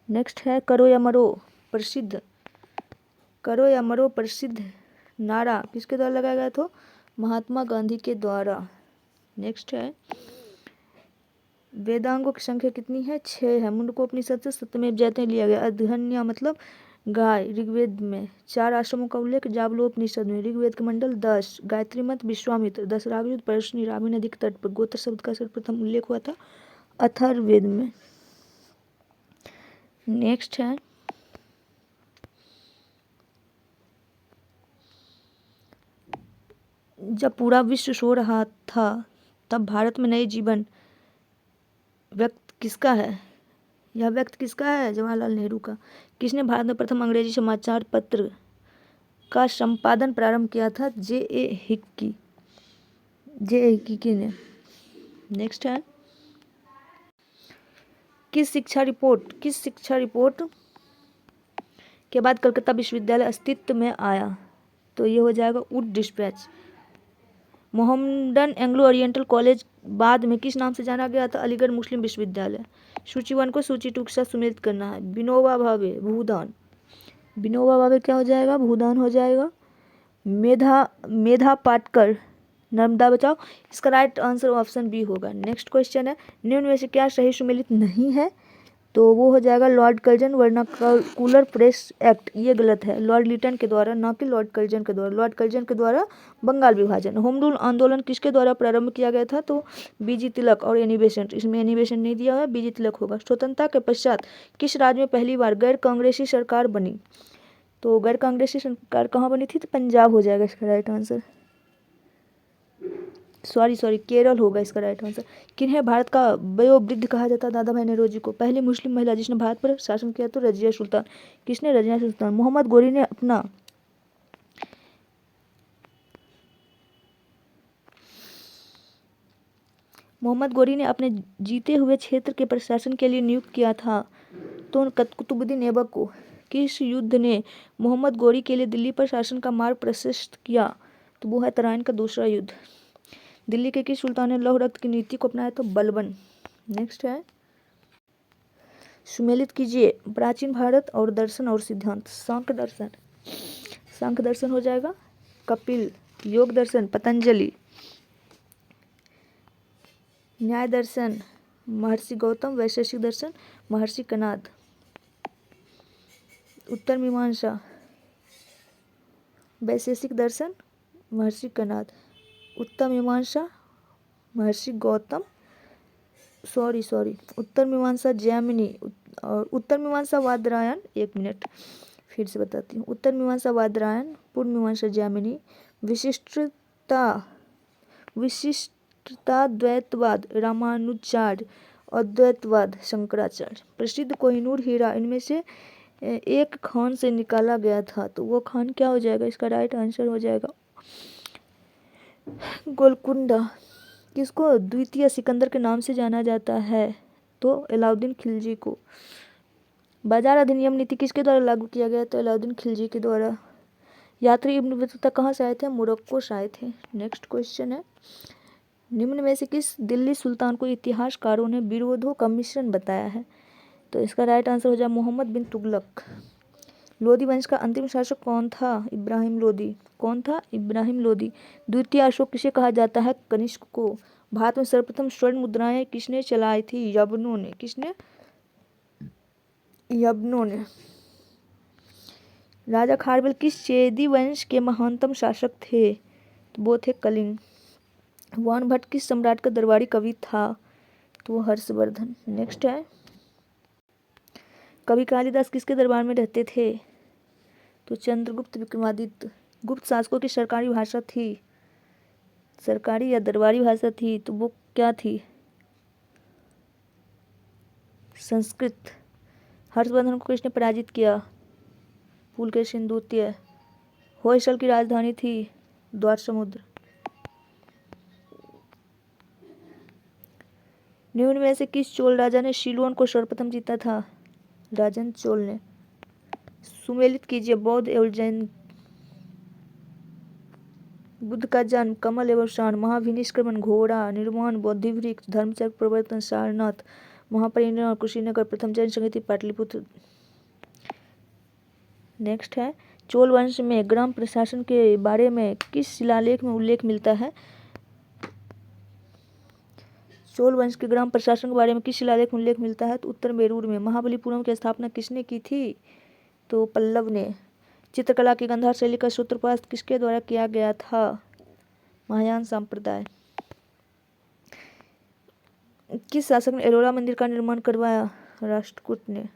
A: नेक्स्ट है, करो या मरो प्रसिद्ध। करो या मरो प्रसिद्ध नारा किसके द्वारा लगाया गया था? महात्मा गांधी के द्वारा। नेक्स्ट है, वेदांगों की संख्या कितनी है? 6 है। मुंडकोपनिषद से सत्यमेव जयते लिया गया। अध्यन्या मतलब गाय ऋग्वेद में। 4 आश्रमों का उल्लेख जाबलोपनिषद में। ऋग्वेद के मंडल 10। गायत्री मत विश्वामित्र। दशराग युद्ध परशुनी रावी नदी के तट पर। गोत्र शब्द का सर्वप्रथम उल्लेख हुआ था अथर्ववेद में। नेक्स्ट है, जब पूरा विश्व सो रहा था तब भारत में नए जीवन व्यक्त किसका है? यह व्यक्त किसका है? जवाहरलाल नेहरू का। किसने भारत में प्रथम अंग्रेजी समाचार पत्र का संपादन प्रारंभ किया था? जे.ए. हिक्की। जे.ए. हिक्की ने। नेक्स्ट है, किस शिक्षा रिपोर्ट के बाद कलकत्ता विश्वविद्यालय अस्तित्व में आया? तो ये हो जाएगा Wood dispatch. Mohammedan Anglo oriental college बाद में किस नाम से जाना गया था? अलीगढ़ मुस्लिम विश्वविद्यालय। सूची 1 को सूची 2 के साथ सुमेलित करना है। विनोबा भावे भूदान। विनोबा भावे क्या हो जाएगा? भूदान हो जाएगा। मेधा पाटकर नर्मदा बचाओ। इसका राइट आंसर ऑप्शन बी होगा। नेक्स्ट क्वेश्चन है, निम्न में से क्या सही सुमेलित नहीं है? तो वो हो जाएगा Lord Curzon vernacular press act. ये गलत है। लॉर्ड लिटन के द्वारा, ना कि लॉर्ड कर्जन के द्वारा। लॉर्ड कर्जन के द्वारा बंगाल विभाजन। होम रूल आंदोलन किसके द्वारा प्रारंभ किया गया था? तो बीजी तिलक और एनी बेसेंट। इसमें एनी बेसेंट नहीं दिया हुआ है, बीजी तिलक होगा। स्वतंत्रता के पश्चात किस राज्य में पहली बार गैर कांग्रेसी सरकार बनी? तो गैर कांग्रेसी सरकार कहाँ बनी थी? तो पंजाब हो जाएगा इसका राइट आंसर। सॉरी केरल होगा इसका राइट आंसर। किन्हें भारत का वयोवृद्ध कहा जाता? दादा भाई नेहरू को। पहली मुस्लिम महिला जिसने भारत पर शासन किया तो रजिया सुल्तान। किसने? रजिया सुल्तान। मोहम्मद गोरी ने अपने जीते हुए क्षेत्र के प्रशासन के लिए नियुक्त किया था तो कुतुबुद्दीन ऐबक को। किस युद्ध ने मोहम्मद गोरी के लिए दिल्ली पर शासन का मार्ग प्रशस्त किया? तो वो है तराइन का दूसरा युद्ध। दिल्ली के किस सुल्तान ने लौह रक्त की नीति को अपनाया? तो बलबन। नेक्स्ट है, सुमेलित कीजिए प्राचीन भारत और दर्शन और सिद्धांत। सांख्य दर्शन हो जाएगा कपिल। योग दर्शन पतंजलि। न्याय दर्शन महर्षि गौतम। वैशेषिक दर्शन महर्षि कणाद। उत्तर मीमांसा वैशेषिक दर्शन महर्षि कणाद। उत्तर मीमांसा महर्षि गौतम। उत्तर मीमांसा जैमिनी और उत्तर मीमांसा वादरायण। 1 मिनट फिर से बताती हूँ। उत्तर मीमांसा वादरायण, पूर्व मीमांसा जैमिनी। विशिष्टता द्वैतवाद रामानुजाचार्य। अद्वैतवाद शंकराचार्य। प्रसिद्ध कोहिनूर हीरा इनमें से एक खान से निकाला गया था तो वो खान क्या हो जाएगा? इसका राइट आंसर हो जाएगा गोलकुंडा। किसको द्वितीय सिकंदर के नाम से जाना जाता है? तो अलाउद्दीन खिलजी को। बाजार अधिनियम नीति किसके द्वारा लागू किया गया? तो अलाउद्दीन खिलजी के द्वारा। यात्री इब्न बतूता कहाँ से आए थे? मोरक्को से आए थे। नेक्स्ट क्वेश्चन है, निम्न में से किस दिल्ली सुल्तान को इतिहासकारों ने विरोधों का मिश्रण बताया है? तो इसका राइट आंसर हो जाए मोहम्मद बिन तुगलक। लोधी वंश का अंतिम शासक कौन था? इब्राहिम लोदी। कौन था? इब्राहिम लोदी। द्वितीय अशोक किसे कहा जाता है? कनिष्क को। भारत में सर्वप्रथम स्वर्ण मुद्राएं किसने चलाई थी? यवनों ने। किसने? यवनों ने। राजा खारवेल किस चेदी वंश के महानतम शासक थे? तो वो थे कलिंग। वान भट्ट किस सम्राट का दरबारी कवि था? तो वो हर्षवर्धन। नेक्स्ट है, कवि कालिदास किसके दरबार में रहते थे? तो चंद्रगुप्त विक्रमादित्य। गुप्त शासकों की सरकारी भाषा थी, सरकारी या दरबारी भाषा थी, तो वो क्या थी? संस्कृत। हर्षवर्धन को किसने पराजित किया? पुलकेशिन द्वितीय। होयसल की राजधानी थी? द्वार समुद्र। निम्न में से किस चोल राजा ने सिलोन को सर्वप्रथम जीता था? राजेंद्र चोल ने। सुमेलित कीजिए बौद्ध एवं जैन। बुद्ध का जन्म, कमल एवं शान, महाभिनिष्क्रमण, घोड़ा निर्माण, बोधिवृक्ष, धर्मचक्र प्रवर्तन, सारनाथ, महापरिनिर्वाण, कुशीनगर, प्रथम जैन संगति, पाटलिपुत्र। नेक्स्ट है, चोल वंश में ग्राम प्रशासन के बारे में किस शिलालेख में उल्लेख मिलता है? चोल वंश के ग्राम प्रशासन के बारे में किस शिलालेख में उल्लेख मिलता है? तो उत्तर मेरूर में। महाबलीपुरम की स्थापना किसने की थी? तो पल्लव ने। चित्रकला की गांधार शैली का सूत्रपात किसके द्वारा किया गया था? महायान संप्रदाय। किस शासक ने एलोरा मंदिर का निर्माण करवाया? राष्ट्रकूट ने।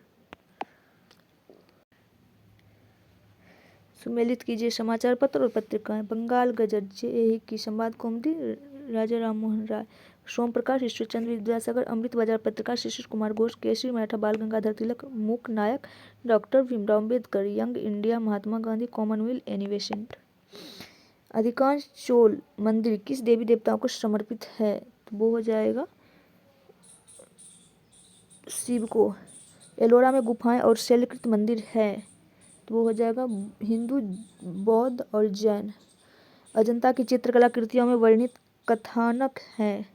A: सुमेलित कीजिए समाचार पत्र और पत्रिकाएं। बंगाल गजट, जे की संवाद कौमुदी, राजा राम मोहन राय। सोम प्रकाश, ईश्वरचंद्र विद्यासागर, अमृत बाजार पत्रिका, शिशिर कुमार घोष, केसरी मराठा, बाल Gangadhar Tilak, Mook Nayak, doctor Bhimrao Ambedkar, young India, Mahatma Gandhi, commonwealth, Annie Besant. अधिकांश चोल मंदिर किस देवी देवताओं को समर्पित है? तो वो हो जाएगा शिव को। एलोरा में गुफाएं और शैलकृत मंदिर है, तो वो हो जाएगा हिंदू, बौद्ध और जैन। अजंता की चित्रकला कृतियों में वर्णित कथानक है,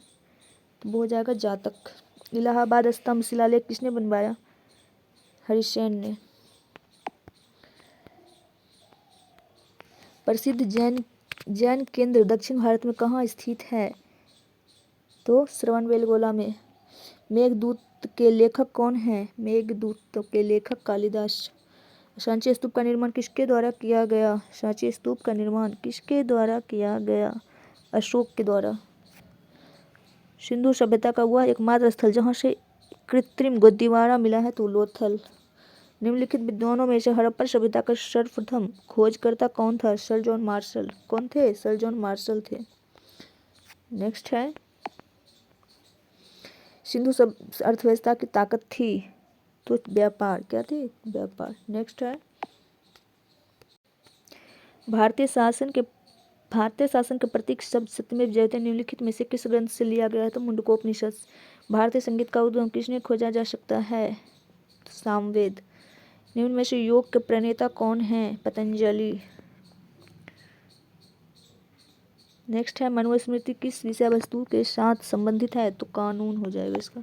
A: तो वो हो जाएगा जातक। इलाहाबाद स्तंभ शिलालेख किसने बनवाया? हरिसेन ने। प्रसिद्ध जैन केंद्र दक्षिण भारत में कहाँ स्थित है? तो श्रवणबेलगोला में। मेघदूत के लेखक कौन हैं? मेघदूत के लेखक कालिदास। सांची स्तूप का निर्माण किसके द्वारा किया गया? सांची स्तूप का निर्माण किसके द्वारा किया गया? अशोक के द्वारा। सिंधु सभ्यता का वह एकमात्र स्थल जहाँ से कृत्रिम गोदीवारा मिला है, तो लोथल। निम्नलिखित विद्वानों में से हड़प्पा सभ्यता का सर्वप्रथम खोजकर्ता कौन था? Sir John Marshall. कौन थे? सर जॉन मार्शल थे। नेक्स्ट है, सिंधु अर्थव्यवस्था की ताकत थी? तो व्यापार। क्या थी? व्यापार। नेक्स्ट है, भारतीय शासन के प्रतीक शब्द सत्यमेव जयते निम्नलिखित में से किस ग्रंथ से लिया गया है? तो मुंडकोपनिषद। भारतीय संगीत का उद्गम किसने खोजा जा सकता है? तो सामवेद। निम्न में से योग के प्रणेता कौन हैं? पतंजलि। नेक्स्ट है, मनुस्मृति किस विषय वस्तु के साथ संबंधित है? तो कानून हो जाएगा इसका।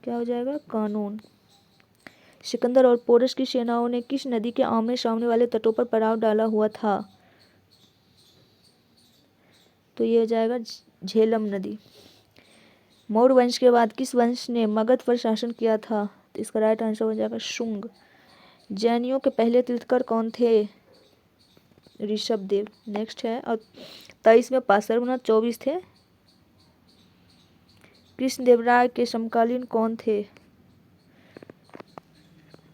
A: क्या हो जाएगा? कानून। सिकंदर और पोरस की सेनाओं ने किस नदी के आमने सामने वाले तटों पर पड़ाव डाला हुआ था? तो ये हो जाएगा झेलम नदी। मौर्य वंश के बाद किस वंश ने मगध पर शासन किया था? तो इसका राइट आंसर हो जाएगा शुंग। जैनियों के पहले तीर्थकर कौन थे? ऋषभदेव। नेक्स्ट है, और 23 में पार्श्वनाथ 24 थे। कृष्णदेवराय के समकालीन कौन थे?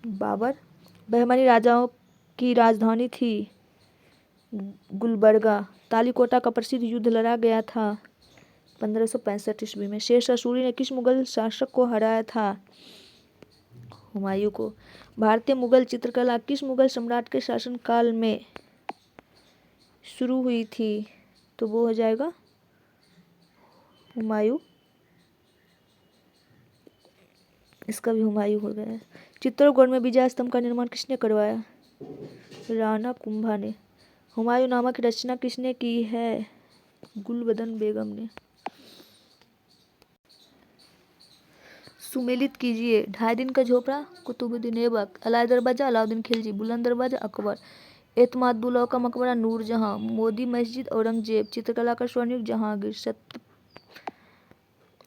A: बाबर। बहमनी राजाओं की राजधानी थी? गुलबर्गा। तालीकोटा का प्रसिद्ध युद्ध लड़ा गया था 1565 ईस्वी में। शेरशाह सूरी ने किस मुगल शासक को हराया था? हुमायूं को। भारतीय मुगल चित्रकला किस मुगल सम्राट के शासनकाल में शुरू हुई थी? तो वो हो जाएगा हुमायूं। इसका भी हुमायूं हो गया है। चित्तौड़गढ़ में विजय स्तंभ का निर्माण किसने करवाया? राणा कुंभा ने। हुमायूं नामा की रचना किसने की है? गुलबदन बेगम ने। सुमेलित कीजिए, ढाई दिन का झोपड़ा, कुतुबुद्दीन ऐबक, अलाई दरवाजा, अलाउद्दीन खिलजी, बुलंद दरवाजा, अकबर, एतमादुल्ला का मकबरा, नूरजहां, मोदी मस्जिद, औरंगजेब, चित्रकला का स्वर्णयुग, जहांगीर,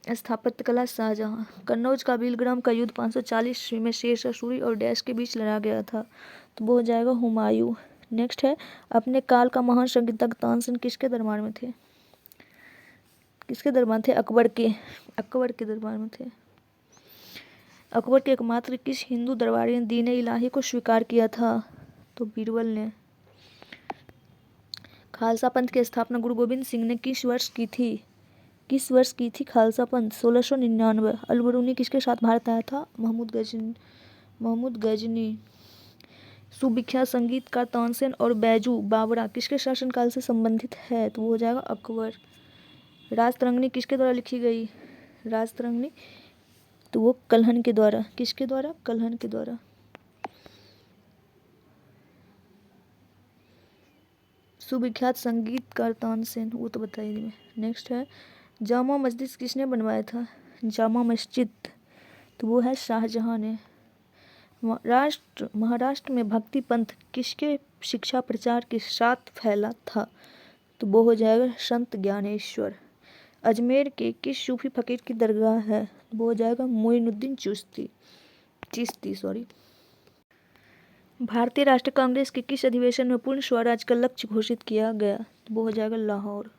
A: स्थापत्य कला, शाहजहां। कन्नौज का बिलग्राम का युद्ध 540 ईस्वी में शेरशाह सूरी और डैश के बीच लड़ा गया था? तो वो हो जाएगा हुमायूं। नेक्स्ट है, अपने काल का महान संगीतज्ञ तानसेन किसके दरबार में थे? किसके दरबार थे? अकबर के दरबार में थे। अकबर के एकमात्र किस हिंदू दरबारी ने दीन इलाही को स्वीकार किया था? तो बीरबल ने। खालसा पंथ की स्थापना गुरु गोबिंद सिंह ने किस वर्ष की थी? किस वर्ष की थी खालसा पंथ? 1699। अल बरूनी किसके साथ भारत आया था? महमूद गजनी। सुविख्यात संगीतकार तानसेन और बैजू बावरा किसके शासनकाल से संबंधित है? तो वो हो जाएगा अकबर। राजतरंगिणी किसके द्वारा लिखी गई? राजतरंगिणी तो वो कल्हण के द्वारा। किसके द्वारा? कल्हण के द्वारा। सुविख्यात संगीतकार तानसेन, वो तो बताई दी मैं। नेक्स्ट है जामा मस्जिद किसने बनवाया था? जामा मस्जिद तो वो है शाहजहां ने। महाराष्ट्र में भक्ति पंथ किसके शिक्षा प्रचार के साथ फैला था? तो वो हो जाएगा संत ज्ञानेश्वर। अजमेर के किस सूफी फकीर की दरगाह है? वो हो जाएगा मोइनुद्दीन चिश्ती सॉरी। भारतीय राष्ट्रीय कांग्रेस के किस अधिवेशन में पूर्ण स्वराज का लक्ष्य घोषित किया गया? तो वो हो जाएगा लाहौर।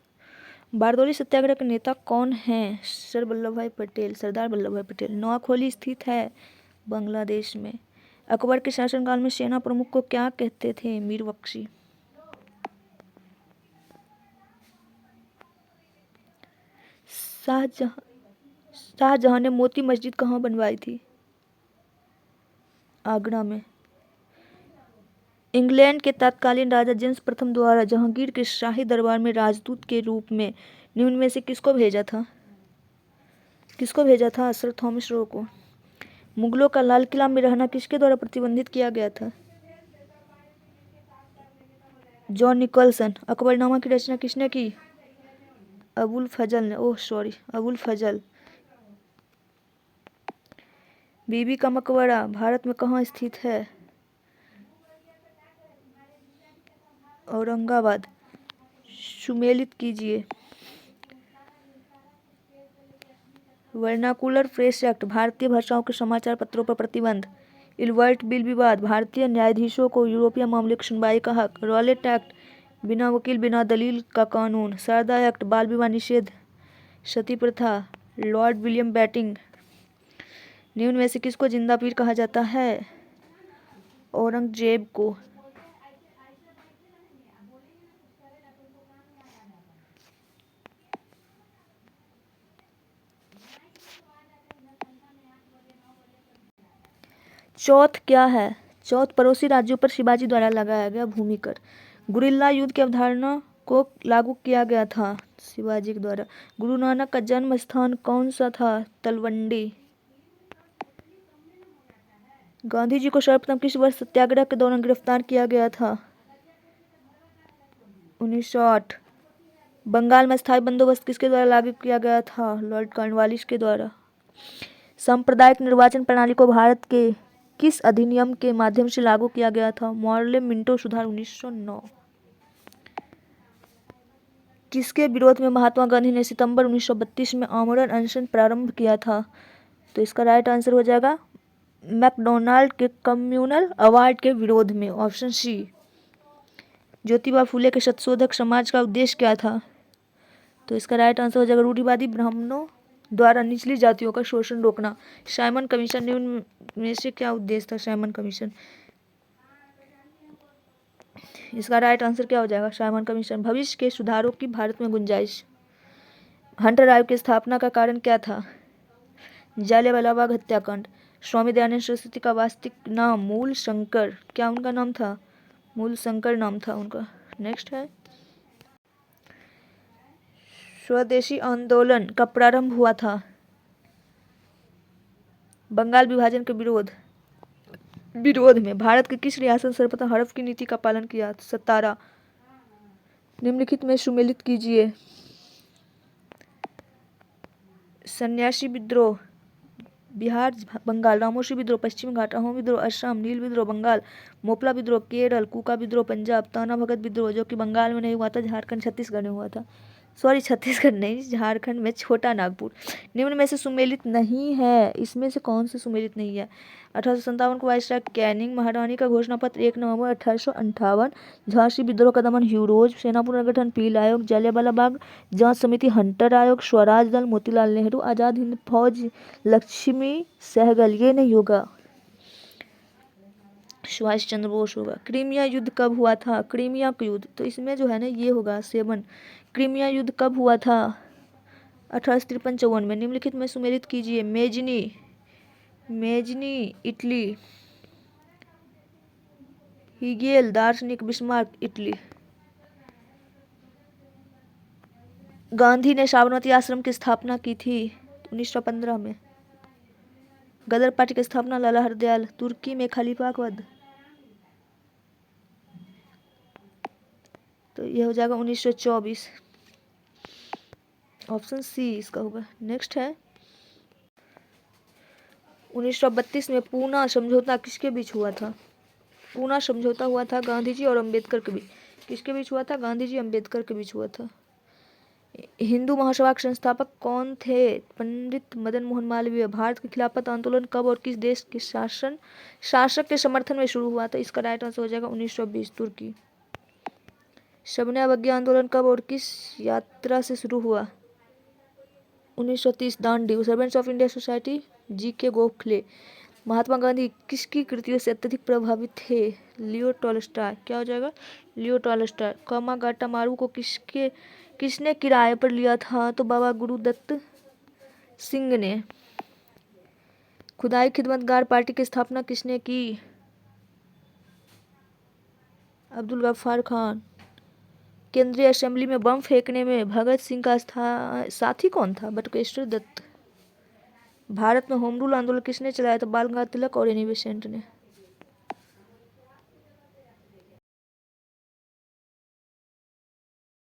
A: बारदौली सत्याग्रह के नेता कौन हैं? सरदार वल्लभ भाई पटेल। नोआखोली स्थित है बांग्लादेश में। अकबर के शासनकाल में सेना प्रमुख को क्या कहते थे? मीर बख्शी। शाहजहां ने मोती मस्जिद कहाँ बनवाई थी? आगरा में। इंग्लैंड के तत्कालीन राजा जेम्स प्रथम द्वारा जहांगीर के शाही दरबार में राजदूत के रूप में निम्न में से किसको भेजा था? सर थॉमस रो को। मुगलों का लाल किला में रहना किसके द्वारा प्रतिबंधित किया गया था? John Nicolson. अकबरनामा की रचना किसने की? अबुल फजल। बीबी का मकबरा भारत में कहाँ स्थित है? औरंगाबाद। सुमेलित कीजिए। वर्नाकुलर प्रेस एक्ट भारतीय भाषाओं के समाचार पत्रों पर प्रतिबंध। इल्बर्ट बिल विवाद भारतीय न्यायाधीशों को यूरोपीय मामले की सुनवाई का हक। रॉलेट एक्ट बिना वकील बिना दलील का कानून। शारदा एक्ट बाल विवाह निषेध। सती प्रथा। Lord William Bentinck. निम्न में से किसको जिंदा पीर कहा जाता है? औरंगजेब को। चौथ क्या है? चौथ पड़ोसी राज्यों पर शिवाजी द्वारा लगाया गया भूमि कर। गुरिल्ला युद्ध की अवधारणा को लागू किया गया था शिवाजी के द्वारा। गुरु नानक का जन्म स्थान कौन सा था? तलवंडी। गांधी जी को सर्वप्रथम किस वर्ष सत्याग्रह के दौरान गिरफ्तार किया गया था? 1908। बंगाल में स्थायी बंदोबस्त किसके द्वारा लागू किया गया था? लॉर्ड कॉर्नवालिस के द्वारा। सांप्रदायिक निर्वाचन प्रणाली को भारत के किस अधिनियम के माध्यम से लागू किया गया था? मॉर्ले मिंटो सुधार 1909। किसके विरोध में महात्मा गांधी ने सितंबर 1932 में आमरण अनशन प्रारंभ किया था? तो इसका राइट आंसर हो जाएगा मैकडोनाल्ड के कम्युनल अवार्ड के विरोध में। Option C. ज्योतिबा फूले के सत्यशोधक समाज का उद्देश्य क्या था? तो इसका राइट आंसर हो जाएगा रूढ़िवादी ब्राह्मणों द्वारा निचली जातियों का शोषण रोकना। साइमन कमीशन निम्न में से क्या उद्देश्य था? साइमन कमीशन, इसका राइट आंसर क्या हो जाएगा? साइमन कमीशन भविष्य के सुधारों की भारत में गुंजाइश। हंटर आयोग की स्थापना का कारण क्या था? जालियांवाला बाग हत्याकांड। स्वामी दयानंद सरस्वती का वास्तविक नाम मूल शंकर, क्या उनका नाम था? मूल शंकर नाम था उनका। नेक्स्ट है स्वदेशी आंदोलन का प्रारंभ हुआ था? बंगाल विभाजन के विरोध में। भारत के किस रियासत सर्वप्रथम हड़प की नीति का पालन किया? सतारा। निम्नलिखित में सुमेलित कीजिए। सन्यासी विद्रोह बिहार बंगाल। रामोशी विद्रोह पश्चिम घाट। अहोम विद्रोह असम। नील विद्रोह बंगाल। मोपला विद्रोह केरल। कुका विद्रोह पंजाब। ताना भगत विद्रोह जो कि बंगाल में नहीं हुआ था, झारखंड छत्तीसगढ़ में हुआ था। छत्तीसगढ़ नहीं, झारखंड में छोटा नागपुर। निम्न में से सुमेलित नहीं है। इसमें से कौन से सुमेलित नहीं है? 1857 को वायसराय कैनिंग महारानी का घोषणा पत्र 1 नवंबर 1858। झांसी विद्रोह का दमन ह्यूरोज। सेना पुनर्गठन पील आयोग। जालियांवाला बाग जांच समिति हंटर आयोग। स्वराज दल मोतीलाल नेहरू। आजाद हिंद फौज लक्ष्मी सहगल। ये नहीं होगा, सुभाष चंद्र बोस होगा। क्रीमिया युद्ध कब हुआ था? क्रीमिया का युद्ध तो इसमें जो है ना ये होगा 7। क्रीमिया युद्ध कब हुआ था? 1853-54 में। निम्नलिखित में सुमेलित कीजिए। Mazzini Italy. हीगेल दार्शनिक, बिस्मार्क इटली। गांधी ने साबरमती आश्रम की स्थापना की थी 1915 में। गदर पार्टी की स्थापना लाला हरदयाल। तुर्की में खलीफा का वध, तो यह हो जाएगा 1924। ऑप्शन सी इसका होगा। नेक्स्ट है 1932 में पूना समझौता किसके बीच हुआ था? पूना समझौता हुआ था गांधी जी और अंबेडकर के बीच। किसके बीच हुआ था? गांधी जी अंबेडकर के बीच हुआ था। हिंदू महासभा के संस्थापक कौन थे? पंडित मदन मोहन मालवीय। भारत के खिलाफत आंदोलन कब और किस देश के शासक के समर्थन में शुरू हुआ था? इसका राइट आंसर हो जाएगा 1920, तुर्की। सबने अवज्ञा आंदोलन कब और किस यात्रा से शुरू हुआ? 1930, Dandi. Servants of India society, G K. Gokhale. Mahatma Gandhi किसकी कृतियों से अत्यधिक प्रभावित थे? Leo Tolstoy. क्या हो जाएगा? लियो टॉलस्टॉय। कामागाटामारू को किसने किराए पर लिया था? तो बाबा गुरुदत्त सिंह ने। खुदाई खिदमतगार पार्टी की स्थापना किसने की? अब्दुल गफ्फार खान। केंद्रीय असेंबली में बम फेंकने में भगत सिंह का साथी कौन था? बटुकेश्वर दत्त। भारत में होम रूल आंदोलन किसने चलाया था? बाल गंगाधर तिलक और एनी बेसेंट ने।